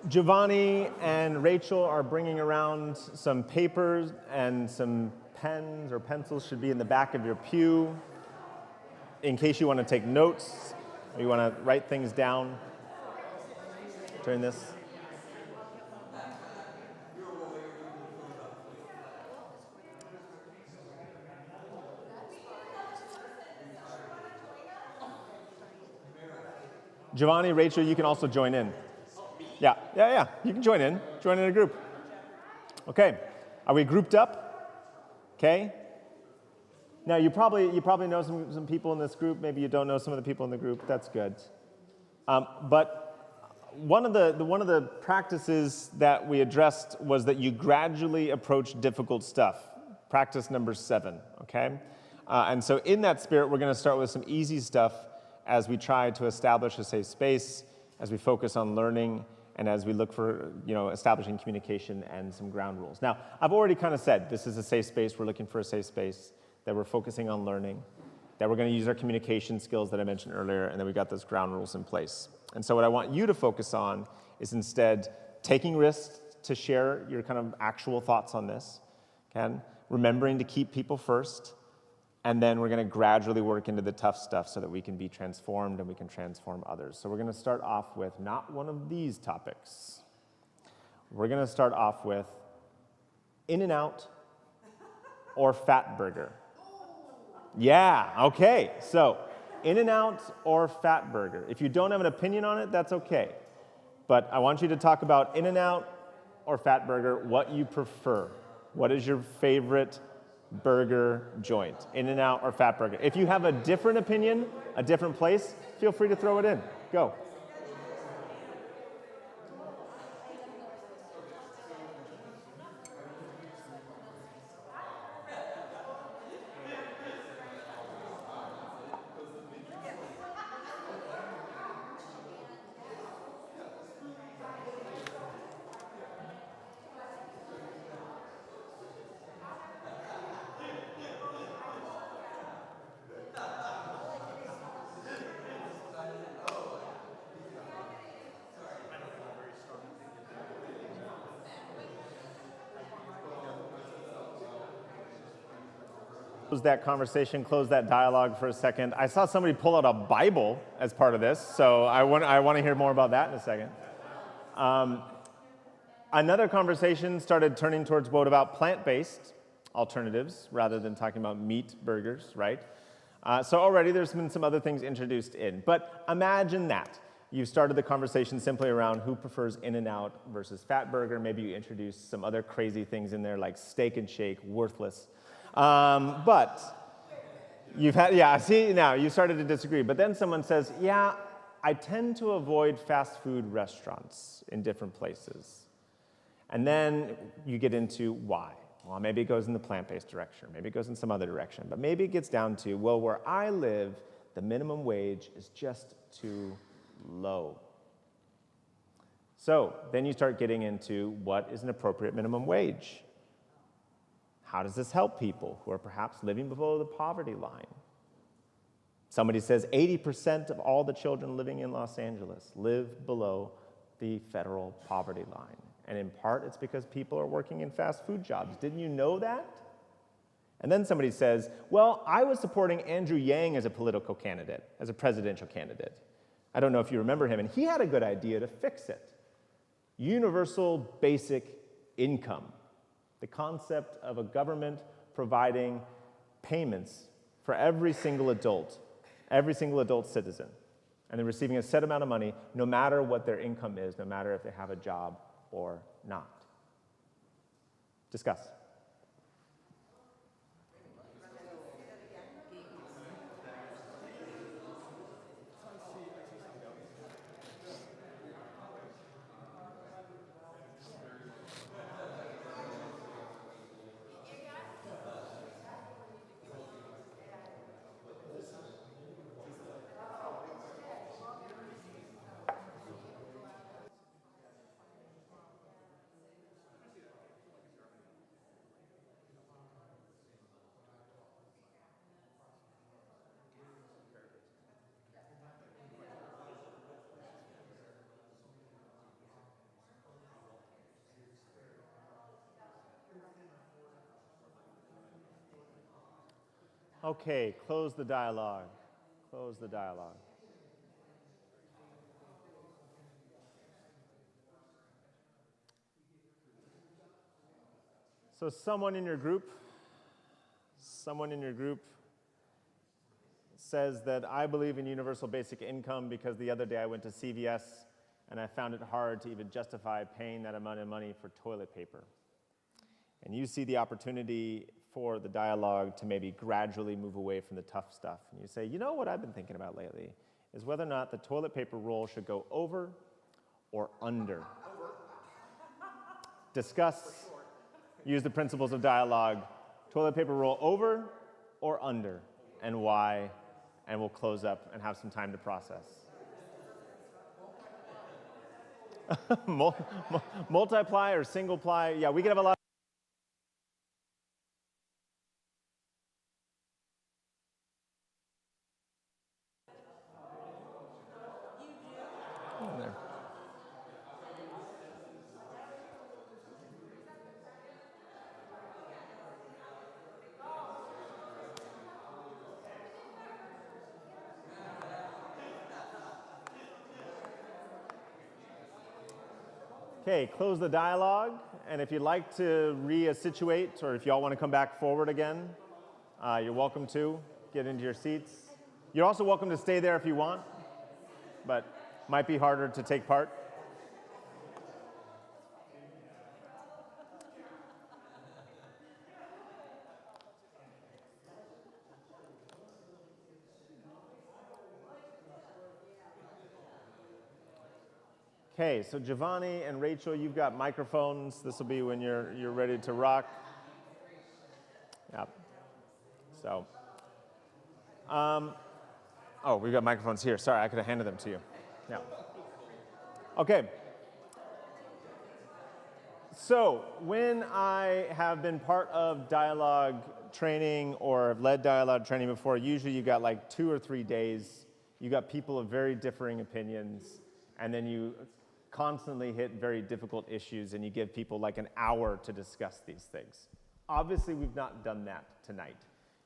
Giovanni and Rachel are bringing around some papers, and some pens or pencils should be in the back of your pew in case you want to take notes or you want to write things down during this. Giovanni, Rachel, you can also join in. Yeah, you can join in. Join in a group. Okay, are we grouped up? Okay. Now, you probably know some people in this group. Maybe you don't know some of the people in the group. That's good. But one of the practices that we addressed was that you gradually approach difficult stuff. Practice number 7, okay? And so in that spirit, we're going to start with some easy stuff as we try to establish a safe space, as we focus on learning, and as we look for, establishing communication and some ground rules. Now, I've already kind of said this is a safe space. We're looking for a safe space, that we're focusing on learning, that we're going to use our communication skills that I mentioned earlier, and that we got those ground rules in place. And so what I want you to focus on is instead taking risks to share your kind of actual thoughts on this, okay? Remembering to keep people first, and then we're going to gradually work into the tough stuff so that we can be transformed and we can transform others. So we're going to start off with not one of these topics. We're going to start off with In-N-Out or Fatburger. Yeah, okay. So In-N-Out or Fatburger. If you don't have an opinion on it, that's okay. But I want you to talk about In-N-Out or Fatburger, what you prefer. What is your favorite burger joint? In-N-Out or Fat Burger? If you have a different opinion, a different place, feel free to throw it in. Go. Close that conversation, close that dialogue for a second. I saw somebody pull out a Bible as part of this, so I want to hear more about that in a second. Another conversation started turning towards what about plant-based alternatives rather than talking about meat burgers, right? So already there's been some other things introduced in, but imagine that. You started the conversation simply around who prefers In-N-Out versus Fat Burger. Maybe you introduced some other crazy things in there like Steak and Shake, worthless. But you've had, yeah, see, now you started to disagree. But then someone says, yeah, I tend to avoid fast food restaurants in different places. And then you get into why. Well, maybe it goes in the plant-based direction. Maybe it goes in some other direction. But maybe it gets down to, well, where I live, the minimum wage is just too low. So then you start getting into what is an appropriate minimum wage? How does this help people who are perhaps living below the poverty line? Somebody says 80% of all the children living in Los Angeles live below the federal poverty line. And in part, it's because people are working in fast food jobs. Didn't you know that? And then somebody says, well, I was supporting Andrew Yang as a political candidate, as a presidential candidate. I don't know if you remember him, and he had a good idea to fix it. Universal basic income. The concept of a government providing payments for every single adult citizen, and they're receiving a set amount of money no matter what their income is, no matter if they have a job or not. Discuss. Okay, close the dialogue. Close the dialogue. So someone in your group says that I believe in universal basic income because the other day I went to CVS and I found it hard to even justify paying that amount of money for toilet paper. And you see the opportunity for the dialogue to maybe gradually move away from the tough stuff. And you say, you know what I've been thinking about lately is whether or not the toilet paper roll should go over or under. Discuss, use the principles of dialogue. Toilet paper roll over or under, and why, and we'll close up and have some time to process. Multiply or single ply, yeah, we could have a lot. Okay, close the dialogue, and if you'd like to re-situate, or if y'all want to come back forward again, you're welcome to get into your seats. You're also welcome to stay there if you want, but might be harder to take part. Okay, so Giovanni and Rachel, you've got microphones. This will be when you're ready to rock. Yeah. So, oh, we've got microphones here. Sorry, I could have handed them to you. Yeah. Okay. So, when I have been part of dialogue training or have led dialogue training before, usually you got like 2 or 3 days. You got people of very differing opinions, and then you constantly hit very difficult issues, and you give people like an hour to discuss these things. Obviously, we've not done that tonight.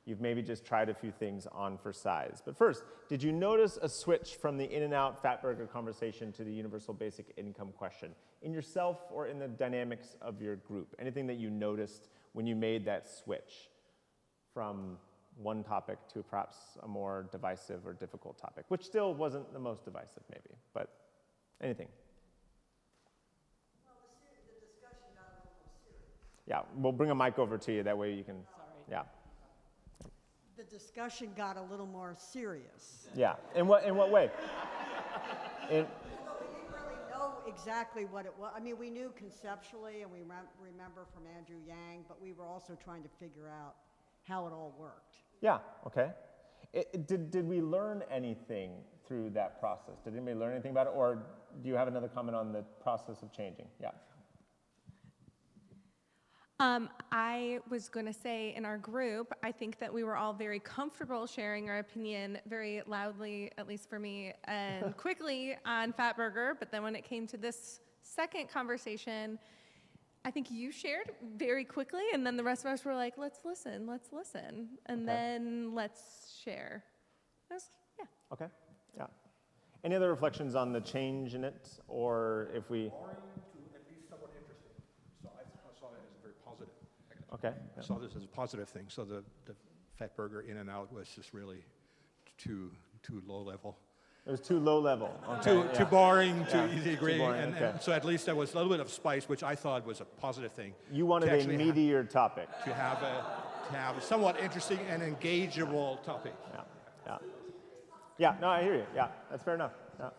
You've maybe just tried a few things on for size. But first, did you notice a switch from the In-N-Out Fatburger conversation to the universal basic income question in yourself or in the dynamics of your group? Anything that you noticed when you made that switch from one topic to perhaps a more divisive or difficult topic, which still wasn't the most divisive maybe, but anything? Well, the discussion got a little more serious. Yeah, we'll bring a mic over to you, that way you can, yeah. The discussion got a little more serious. Yeah, in what way? In, Although we didn't really know exactly what it was. I mean, we knew conceptually, and we remember from Andrew Yang, but we were also trying to figure out how it all worked. yeah, okay. Did we learn anything through that process? Did anybody learn anything about it, or do you have another comment on the process of changing? Yeah. I was going to say in our group, I think that we were all very comfortable sharing our opinion very loudly, at least for me, and quickly on Fatburger. But then when it came to this second conversation, I think you shared very quickly, and then the rest of us were like, let's listen, and then let's share. Yeah. Okay, yeah. Any other reflections on the change in it, or if we, Boring to at least somewhat interesting. So I saw it as a very positive. okay. I Yeah. saw this as a positive thing. So the Fatburger In-N-Out was just really too low level. It was too low level. Okay, Too yeah. boring, too Yeah, easy too agree. boring, And okay. so at least there was a little bit of spice, which I thought was a positive thing. You wanted to a actually meatier topic. to have a somewhat interesting and engageable topic. Yeah, yeah. Yeah, no, I hear you. Yeah, that's fair enough. Yeah.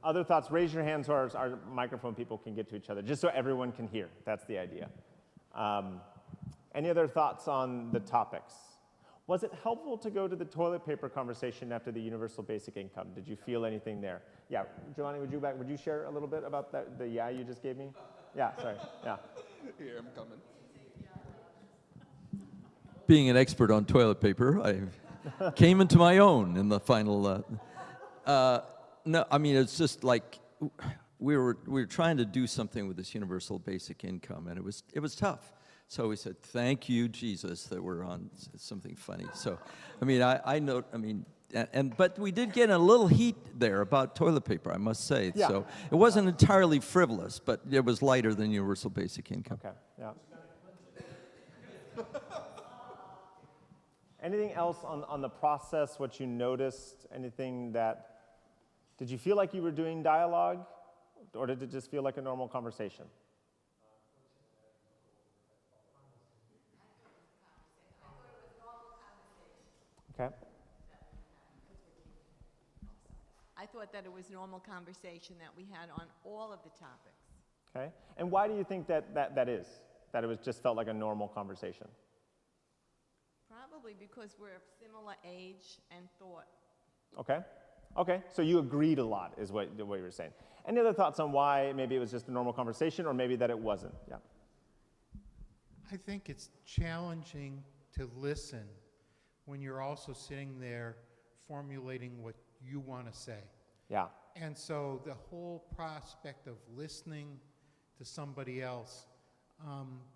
Other thoughts? Raise your hands so our microphone people can get to each other, just so everyone can hear. That's the idea. Any other thoughts on the topics? Was it helpful to go to the toilet paper conversation after the universal basic income? Did you feel anything there? Yeah, Giovanni, would you share a little bit about that, the yeah you just gave me? Yeah, sorry, yeah. Here, I'm coming. Being an expert on toilet paper, I came into my own in the final. No, I mean it's just like we were trying to do something with this universal basic income, and it was tough. So we said, "Thank you, Jesus, that we're on something funny." So, I mean, I know. I mean, but we did get a little heat there about toilet paper, I must say. Yeah. So it wasn't entirely frivolous, but it was lighter than universal basic income. Okay, yeah. Anything else on the process, what you noticed, anything that, did you feel like you were doing dialogue, or did it just feel like a normal conversation? Okay, I thought that it was normal conversation that we had on all of the topics. okay. And why do you think that is? That it was just felt like a normal conversation? Probably because we're of similar age and thought. Okay, okay. So you agreed a lot is what you were saying. Any other thoughts on why maybe it was just a normal conversation, or maybe that it wasn't? Yeah. I think it's challenging to listen when you're also sitting there formulating what you want to say. Yeah. And so the whole prospect of listening to somebody else,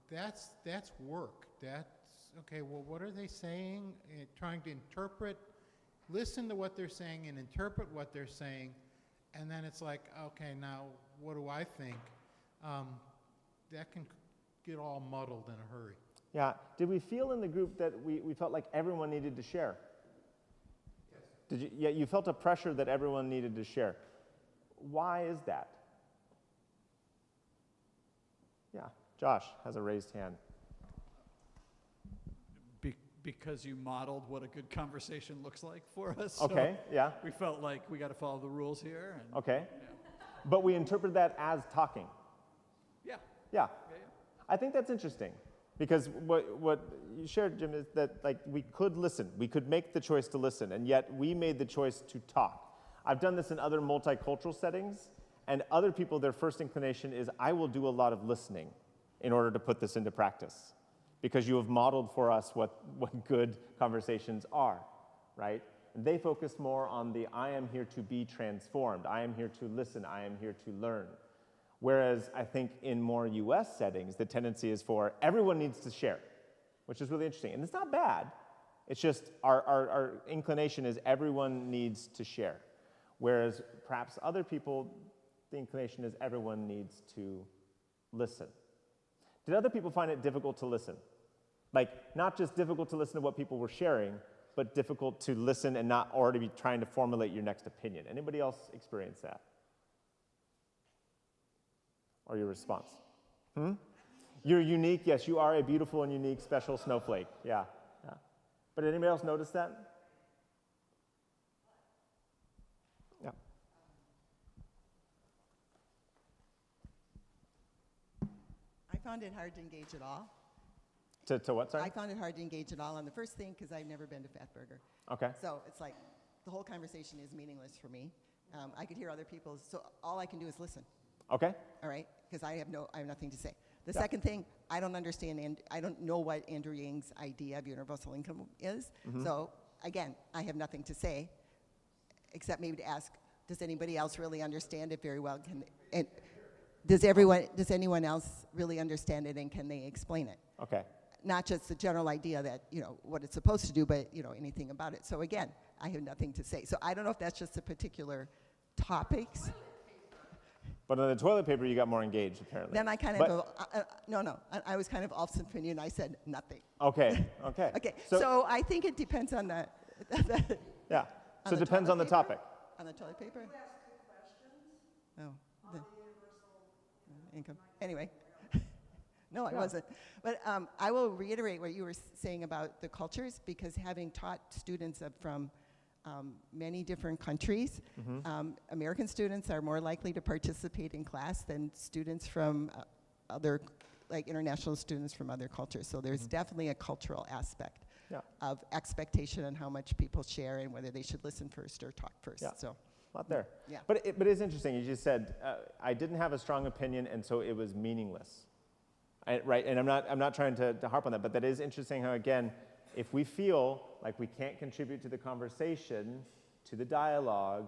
that's work. That's, okay, well, what are they saying? Trying to listen to what they're saying and interpret what they're saying. And then it's like, okay, now what do I think? That can get all muddled in a hurry. Yeah. Did we feel in the group that we felt like everyone needed to share? Yes. Did you? Yeah, you felt a pressure that everyone needed to share. Why is that? Yeah. Josh has a raised hand. Because because you modeled what a good conversation looks like for us. So Okay, yeah, we felt like we got to follow the rules here. And, okay. yeah. But we interpret that as talking. Yeah. Yeah. Yeah, yeah. I think that's interesting because what you shared, Jim, is that like we could listen, we could make the choice to listen, and yet we made the choice to talk. I've done this in other multicultural settings, and other people, their first inclination is, I will do a lot of listening in order to put this into practice because you have modeled for us what good conversations are, right? And they focus more on the, I am here to be transformed, I am here to listen, I am here to learn. Whereas I think in more US settings, the tendency is for everyone needs to share, which is really interesting. And it's not bad. It's just our inclination is everyone needs to share. Whereas perhaps other people, the inclination is everyone needs to listen. Did other people find it difficult to listen? Like, not just difficult to listen to what people were sharing, but difficult to listen and not already be trying to formulate your next opinion. Anybody else experience that? Or your response? You're unique, yes, you are a beautiful and unique special snowflake, yeah. But did anybody else notice that? Yeah. I found it hard to engage at all. To what, sorry? I found it hard to engage at all on the first thing because I've never been to Fatburger. Okay. So it's like the whole conversation is meaningless for me. I could hear other people's, so all I can do is listen. Okay. All right, because I have nothing to say. The Yeah. second thing, I don't understand, and I don't know what Andrew Yang's idea of universal income is. So again, I have nothing to say, except maybe to ask, does anybody else really understand it very well? And does anyone else really understand it, and can they explain it? Okay. Not just the general idea that, what it's supposed to do, but, anything about it. So again, I have nothing to say. So I don't know if that's just the particular topics. But on the toilet paper, you got more engaged, apparently. Then I kind But- of, I was kind of Alf's opinion. I said nothing. Okay, okay. Okay, so I think it depends on the Yeah, on so it the depends toilet on the paper? topic. On the toilet paper? Oh. Income. Anyway. No, I wasn't. But I will reiterate what you were saying about the cultures, because having taught students from many different countries, American students are more likely to participate in class than students from other, like international students from other cultures. So there's definitely a cultural aspect of expectation on how much people share and whether they should listen first or talk first. Yeah. So. A lot there. Yeah. But it is interesting. You just said, I didn't have a strong opinion, and so it was meaningless. Right, and I'm not trying to harp on that, but that is interesting how, again, if we feel like we can't contribute to the conversation, to the dialogue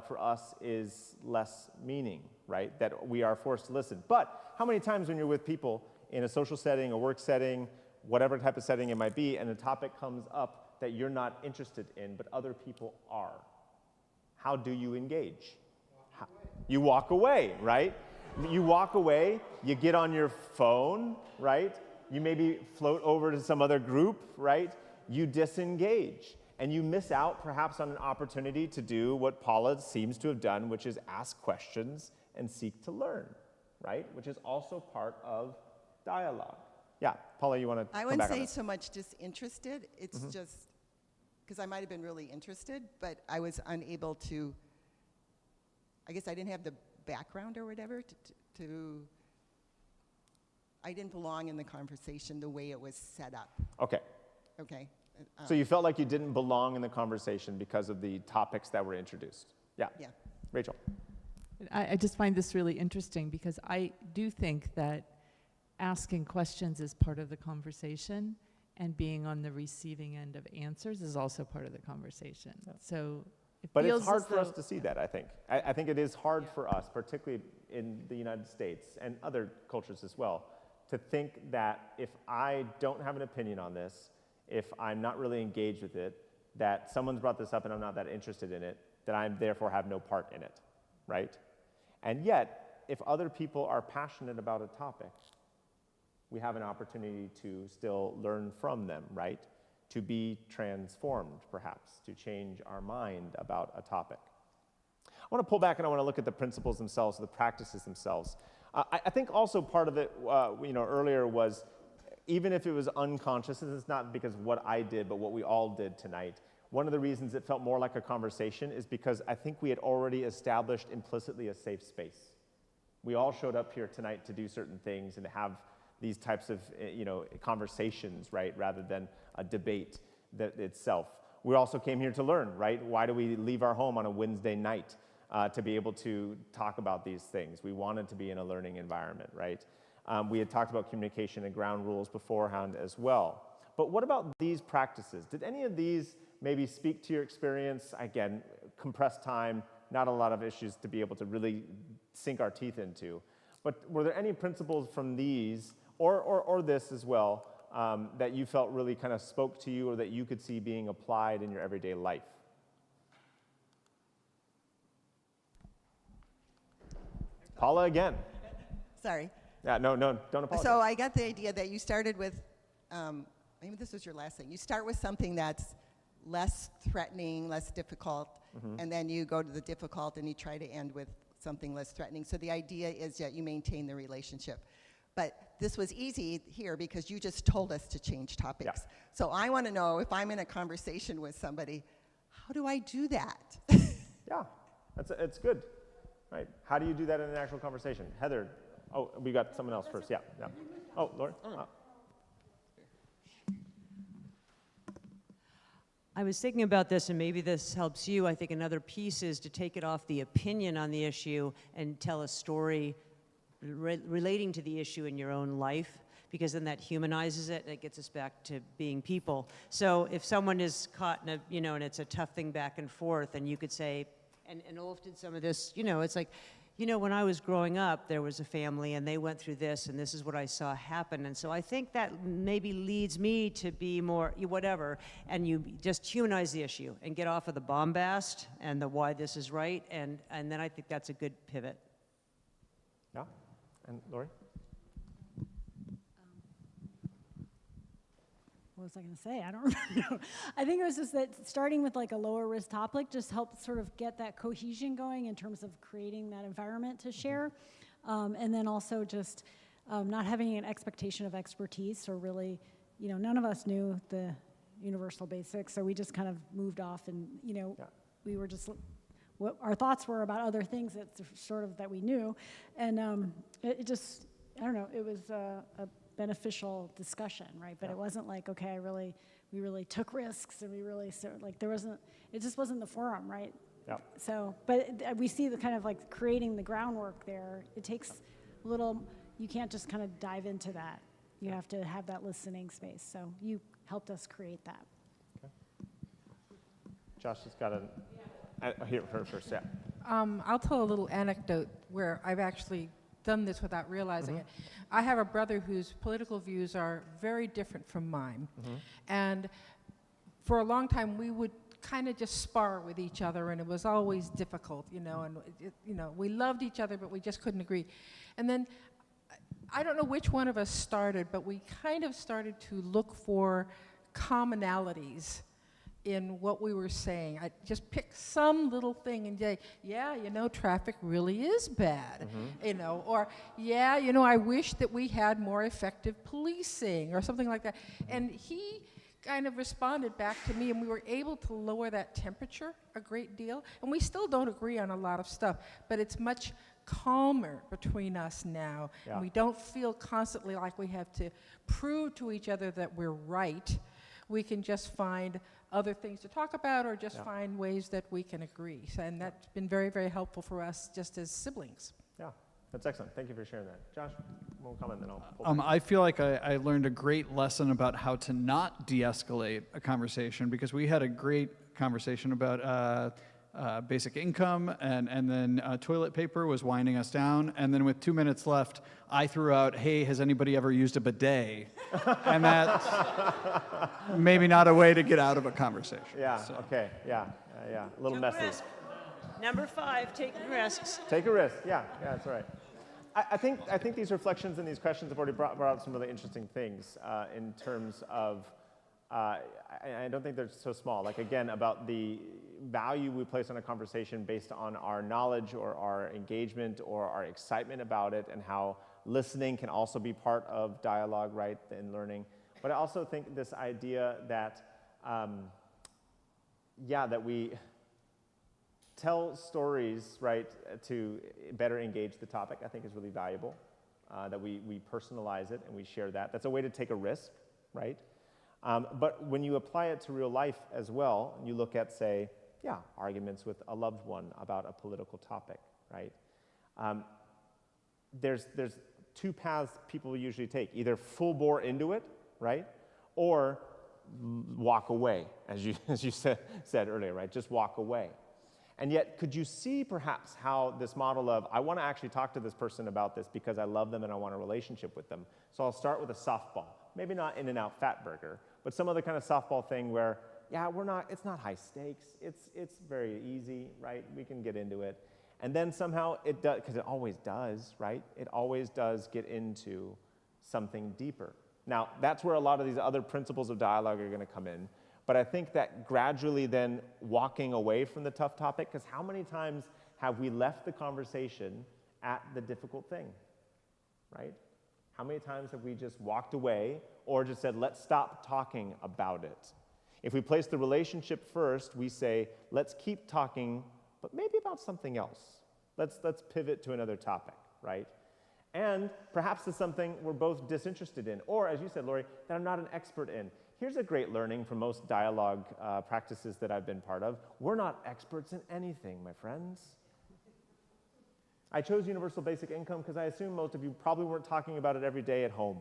for us is less meaning, right? That we are forced to listen. But how many times when you're with people in a social setting, a work setting, whatever type of setting it might be, and a topic comes up that you're not interested in, but other people are? How do you engage? You walk away, right? You walk away, you get on your phone, right? You maybe float over to some other group, right? You disengage, and you miss out perhaps on an opportunity to do what Paula seems to have done, which is ask questions and seek to learn, right? Which is also part of dialogue. Yeah, Paula, you want to I come wouldn't back on say this? so much disinterested. It's just because I might have been really interested, but I was unable to. I guess I didn't have the background or whatever to. I didn't belong in the conversation the way it was set up. Okay. Okay. So you felt like you didn't belong in the conversation because of the topics that were introduced. Yeah. Yeah. Rachel. I just find this really interesting because I do think that asking questions is part of the conversation, and being on the receiving end of answers is also part of the conversation. Yeah. So it But feels it's hard as for us though- to see that, I think. I think it is hard for us, particularly in the United States and other cultures as well, to think that if I don't have an opinion on this, if I'm not really engaged with it, that someone's brought this up and I'm not that interested in it, that I therefore have no part in it, right? And yet, if other people are passionate about a topic, we have an opportunity to still learn from them, right? To be transformed, perhaps, to change our mind about a topic. I want to pull back and I want to look at the principles themselves, the practices themselves. I think also part of it, earlier was even if it was unconscious, and it's not because of what I did, but what we all did tonight, one of the reasons it felt more like a conversation is because I think we had already established implicitly a safe space. We all showed up here tonight to do certain things and to have these types of conversations, right, rather than a debate that itself. We also came here to learn, right? Why do we leave our home on a Wednesday night to be able to talk about these things? We wanted to be in a learning environment, right? We had talked about communication and ground rules beforehand as well. But what about these practices? Did any of these maybe speak to your experience? Again, compressed time, not a lot of issues to be able to really sink our teeth into. But were there any principles from these, or this as well, that you felt really kind of spoke to you or that you could see being applied in your everyday life? Paula again. Sorry. Yeah, no, don't apologize. So I got the idea that you started with, maybe this was your last thing. You start with something that's less threatening, less difficult, and then you go to the difficult and you try to end with something less threatening. So the idea is that you maintain the relationship. But this was easy here because you just told us to change topics. Yeah. So I want to know, if I'm in a conversation with somebody, how do I do that? Yeah, it's good, right? How do you do that in an actual conversation? Heather, oh, we got someone else first. Yeah. Oh, Lori? I was thinking about this, and maybe this helps you. I think another piece is to take it off the opinion on the issue and tell a story relating to the issue in your own life, because then that humanizes it and it gets us back to being people. So if someone is caught in a, and it's a tough thing back and forth, and you could say, and Ulf did some of this, it's like, when I was growing up, there was a family and they went through this and this is what I saw happen. And so I think that maybe leads me to be more, whatever, and you just humanize the issue and get off of the bombast and the why this is right. And then I think that's a good pivot. Yeah. And Lori? What was I going to say? I don't remember. I think it was just that starting with like a lower risk topic just helped sort of get that cohesion going in terms of creating that environment to share. And then also just not having an expectation of expertise, or really, none of us knew the universal basics, so we just kind of moved off and, we were just, what our thoughts were about other things that sort of that we knew. And it just, I don't know, it was a beneficial discussion, right? But it wasn't like, okay, we really took risks, and we really, it just wasn't the forum, right? Yeah. So, but we see the kind of like creating the groundwork there. It takes a little, you can't just kind of dive into that. You have to have that listening space. So you helped us create that. Okay. Josh has got here, her first, yeah. I'll tell a little anecdote where I've actually done this without realizing it. I have a brother whose political views are very different from mine. And for a long time, we would kind of just spar with each other, and it was always difficult, and we loved each other, but we just couldn't agree. And then, I don't know which one of us started, but we kind of started to look for commonalities in what we were saying. I just pick some little thing and say, yeah, traffic really is bad, or yeah, I wish that we had more effective policing, or something like that. And he kind of responded back to me, and we were able to lower that temperature a great deal. And we still don't agree on a lot of stuff, but it's much calmer between us now. Yeah. And we don't feel constantly like we have to prove to each other that we're right. We can just find other things to talk about, or just find ways that we can agree. So, and that's been very, very helpful for us just as siblings. Yeah, that's excellent. Thank you for sharing that. Josh, one comment, then I'll pull I feel like I learned a great lesson about how to not de-escalate a conversation, because we had a great conversation about basic income, and then toilet paper was winding us down, and then with 2 minutes left, I threw out, hey, has anybody ever used a bidet? And that's maybe not a way to get out of a conversation. Yeah, so. Okay, yeah, a little messy. Risk. Number 5, taking risks. Take a risk, yeah, that's right. I think these reflections and these questions have already brought up some really interesting things in terms of, I don't think they're so small, like again, about the value we place on a conversation based on our knowledge or our engagement or our excitement about it, and how listening can also be part of dialogue, right, in learning. But I also think this idea that, that we tell stories, right, to better engage the topic, I think is really valuable. That we personalize it and we share that. That's a way to take a risk, right? But when you apply it to real life as well, and you look at, say, arguments with a loved one about a political topic, right? There's two paths people usually take, either full bore into it, right? Or walk away, as you said earlier, right? Just walk away. And yet, could you see perhaps how this model of, I want to actually talk to this person about this because I love them and I want a relationship with them. So I'll start with a softball. Maybe not In-N-Out Fatburger, but some other kind of softball thing where, it's not high stakes. It's very easy, right? We can get into it. And then somehow it does, because it always does, right? It always does get into something deeper. Now, that's where a lot of these other principles of dialogue are going to come in. But I think that gradually then walking away from the tough topic, because how many times have we left the conversation at the difficult thing, right? How many times have we just walked away or just said, let's stop talking about it? If we place the relationship first, we say, let's keep talking, but maybe about something else. Let's pivot to another topic, right? And perhaps it's something we're both disinterested in, or as you said, Lori, that I'm not an expert in. Here's a great learning from most dialogue practices that I've been part of. We're not experts in anything, my friends. I chose universal basic income because I assume most of you probably weren't talking about it every day at home,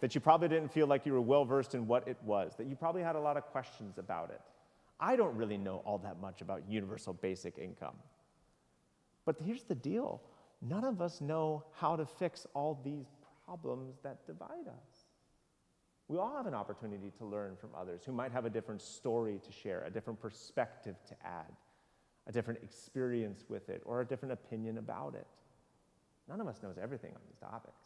that you probably didn't feel like you were well-versed in what it was, that you probably had a lot of questions about it. I don't really know all that much about universal basic income. But here's the deal. None of us know how to fix all these problems that divide us. We all have an opportunity to learn from others who might have a different story to share, a different perspective to add, a different experience with it, or a different opinion about it. None of us knows everything on these topics.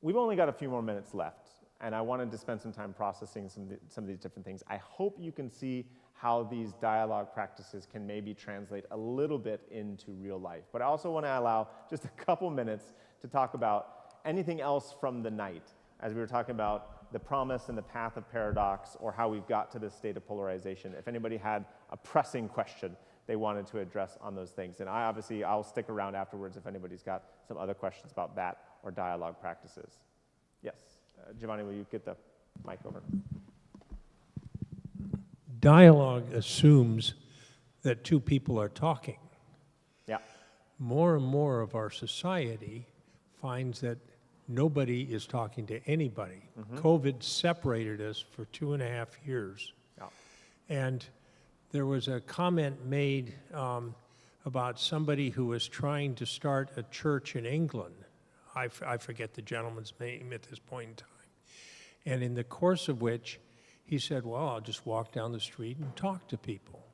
We've only got a few more minutes left, and I wanted to spend some time processing some of these different things. I hope you can see how these dialogue practices can maybe translate a little bit into real life. But I also want to allow just a couple minutes to talk about anything else from the night, as we were talking about the promise and the path of paradox, or how we've got to this state of polarization. If anybody had a pressing question they wanted to address on those things. And I'll stick around afterwards if anybody's got some other questions about that or dialogue practices. Yes, Giovanni, will you get the mic over? Dialogue assumes that two people are talking. Yeah. More and more of our society finds that nobody is talking to anybody. Mm-hmm. COVID separated us for 2.5 years. Yeah. And there was a comment made about somebody who was trying to start a church in England. I forget the gentleman's name at this point in time. And in the course of which he said, well, I'll just walk down the street and talk to people.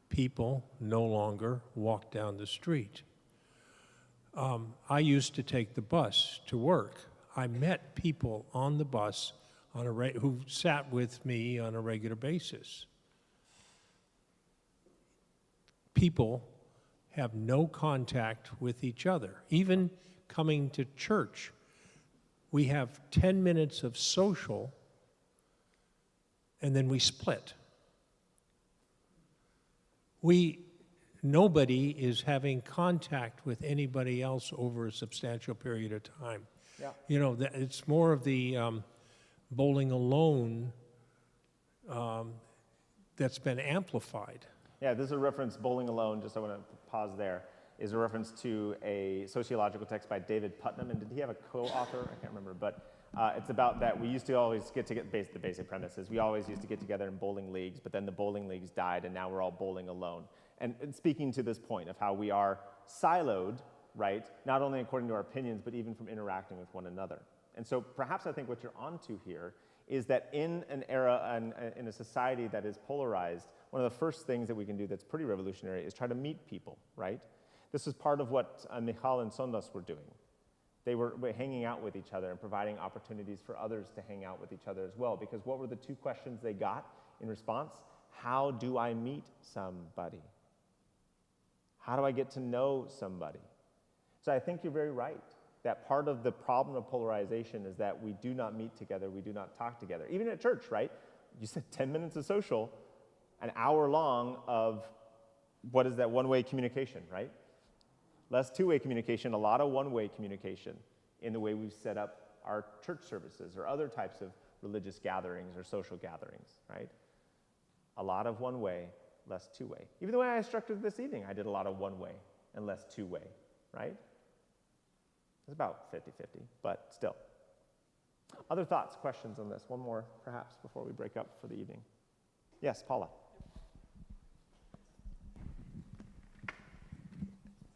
People no longer walk down the street. I used to take the bus to work. I met people on the bus who sat with me on a regular basis. People have no contact with each other. Even coming to church, we have 10 minutes of social, and then we split. Nobody is having contact with anybody else over a substantial period of time. Yeah. You know, it's more of the bowling alone that's been amplified. Yeah, this is a reference, Bowling Alone, just I want to pause there, is a reference to a sociological text by David Putnam, and did he have a co-author? I can't remember, but it's about that we used to always get together, the basic premise is we always used to get together in bowling leagues, but then the bowling leagues died, and now we're all bowling alone. And speaking to this point of how we are siloed, right, not only according to our opinions, but even from interacting with one another. And so perhaps I think what you're onto here is that in an era and in a society that is polarized, one of the first things that we can do that's pretty revolutionary is try to meet people, right? This is part of what Michal and Sondas were doing. They were hanging out with each other and providing opportunities for others to hang out with each other as well, because what were the two questions they got in response? How do I meet somebody? How do I get to know somebody? So I think you're very right that part of the problem of polarization is that we do not meet together, we do not talk together. Even at church, right? You said 10 minutes of social, an hour long of what is that one-way communication, right? Less two-way communication, a lot of one-way communication in the way we've set up our church services or other types of religious gatherings or social gatherings, right? A lot of one-way, less two-way. Even the way I structured this evening, I did a lot of one-way and less two-way, right? It's about 50-50, but still. Other thoughts, questions on this? One more, perhaps, before we break up for the evening. Yes, Paula.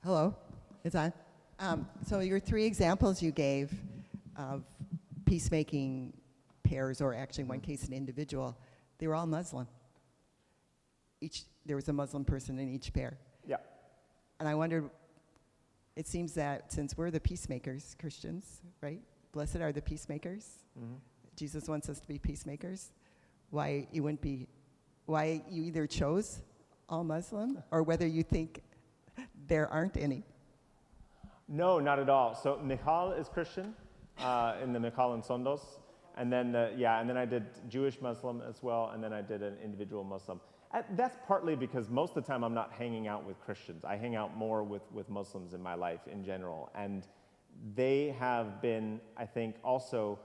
Hello, it's on. So your 3 examples you gave of peacemaking pairs, or actually in one case an individual, they were all Muslim. There was a Muslim person in each pair. Yeah. And I wondered, it seems that since we're the peacemakers, Christians, right? Blessed are the peacemakers. Mm-hmm. Jesus wants us to be peacemakers. Why you either chose all Muslim or whether you think there aren't any. No, not at all. So Michal is Christian in the Michal and Sondos. And then, and then I did Jewish Muslim as well, and then I did an individual Muslim. That's partly because most of the time I'm not hanging out with Christians. I hang out more with Muslims in my life in general. And they have been, I think, also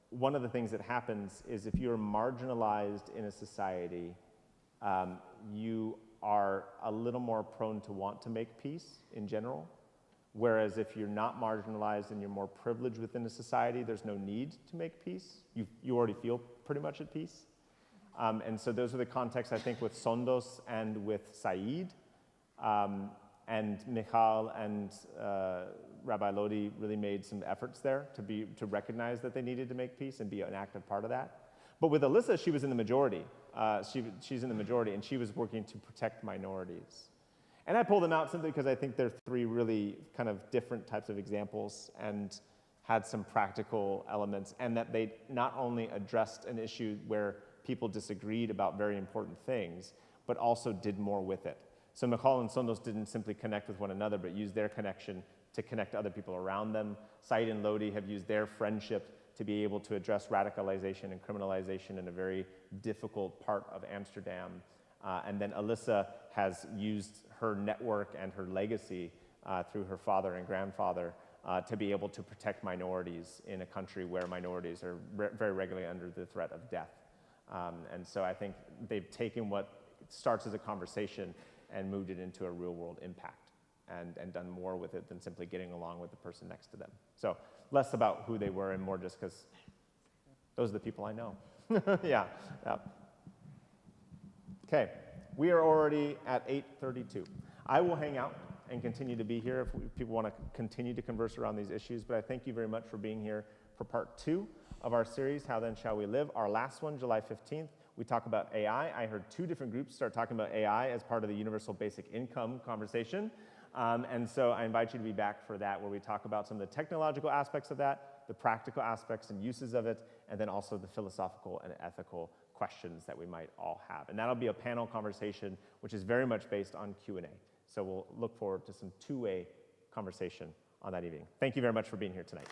one of the things that happens is if you're marginalized in a society, you are a little more prone to want to make peace in general. Whereas if you're not marginalized and you're more privileged within a society, there's no need to make peace. You already feel pretty much at peace. And so those are the contexts, I think, with Sondos and with Said. And Michal and Rabbi Lodi really made some efforts there to recognize that they needed to make peace and be an active part of that. But with Alyssa, she was in the majority. She's in the majority, and she was working to protect minorities. And I pulled them out simply because I think they're 3 really kind of different types of examples and had some practical elements, and that they not only addressed an issue where people disagreed about very important things, but also did more with it. So Michal and Sondos didn't simply connect with one another, but used their connection to connect other people around them. Said and Lodi have used their friendship to be able to address radicalization and criminalization in a very difficult part of Amsterdam. And then Alyssa has used her network and her legacy through her father and grandfather to be able to protect minorities in a country where minorities are very regularly under the threat of death. And so I think they've taken what starts as a conversation and moved it into a real-world impact and done more with it than simply getting along with the person next to them. So less about who they were and more just because those are the people I know. Yeah. Okay, we are already at 8:32. I will hang out and continue to be here if people want to continue to converse around these issues, but I thank you very much for being here for part 2 of our series, How Then Shall We Live? Our last one, July 15th, we talk about AI. I heard 2 different groups start talking about AI as part of the universal basic income conversation. And so I invite you to be back for that, where we talk about some of the technological aspects of that, the practical aspects and uses of it, and then also the philosophical and ethical questions that we might all have. And that'll be a panel conversation, which is very much based on Q&A. So we'll look forward to some 2-way conversation on that evening. Thank you very much for being here tonight.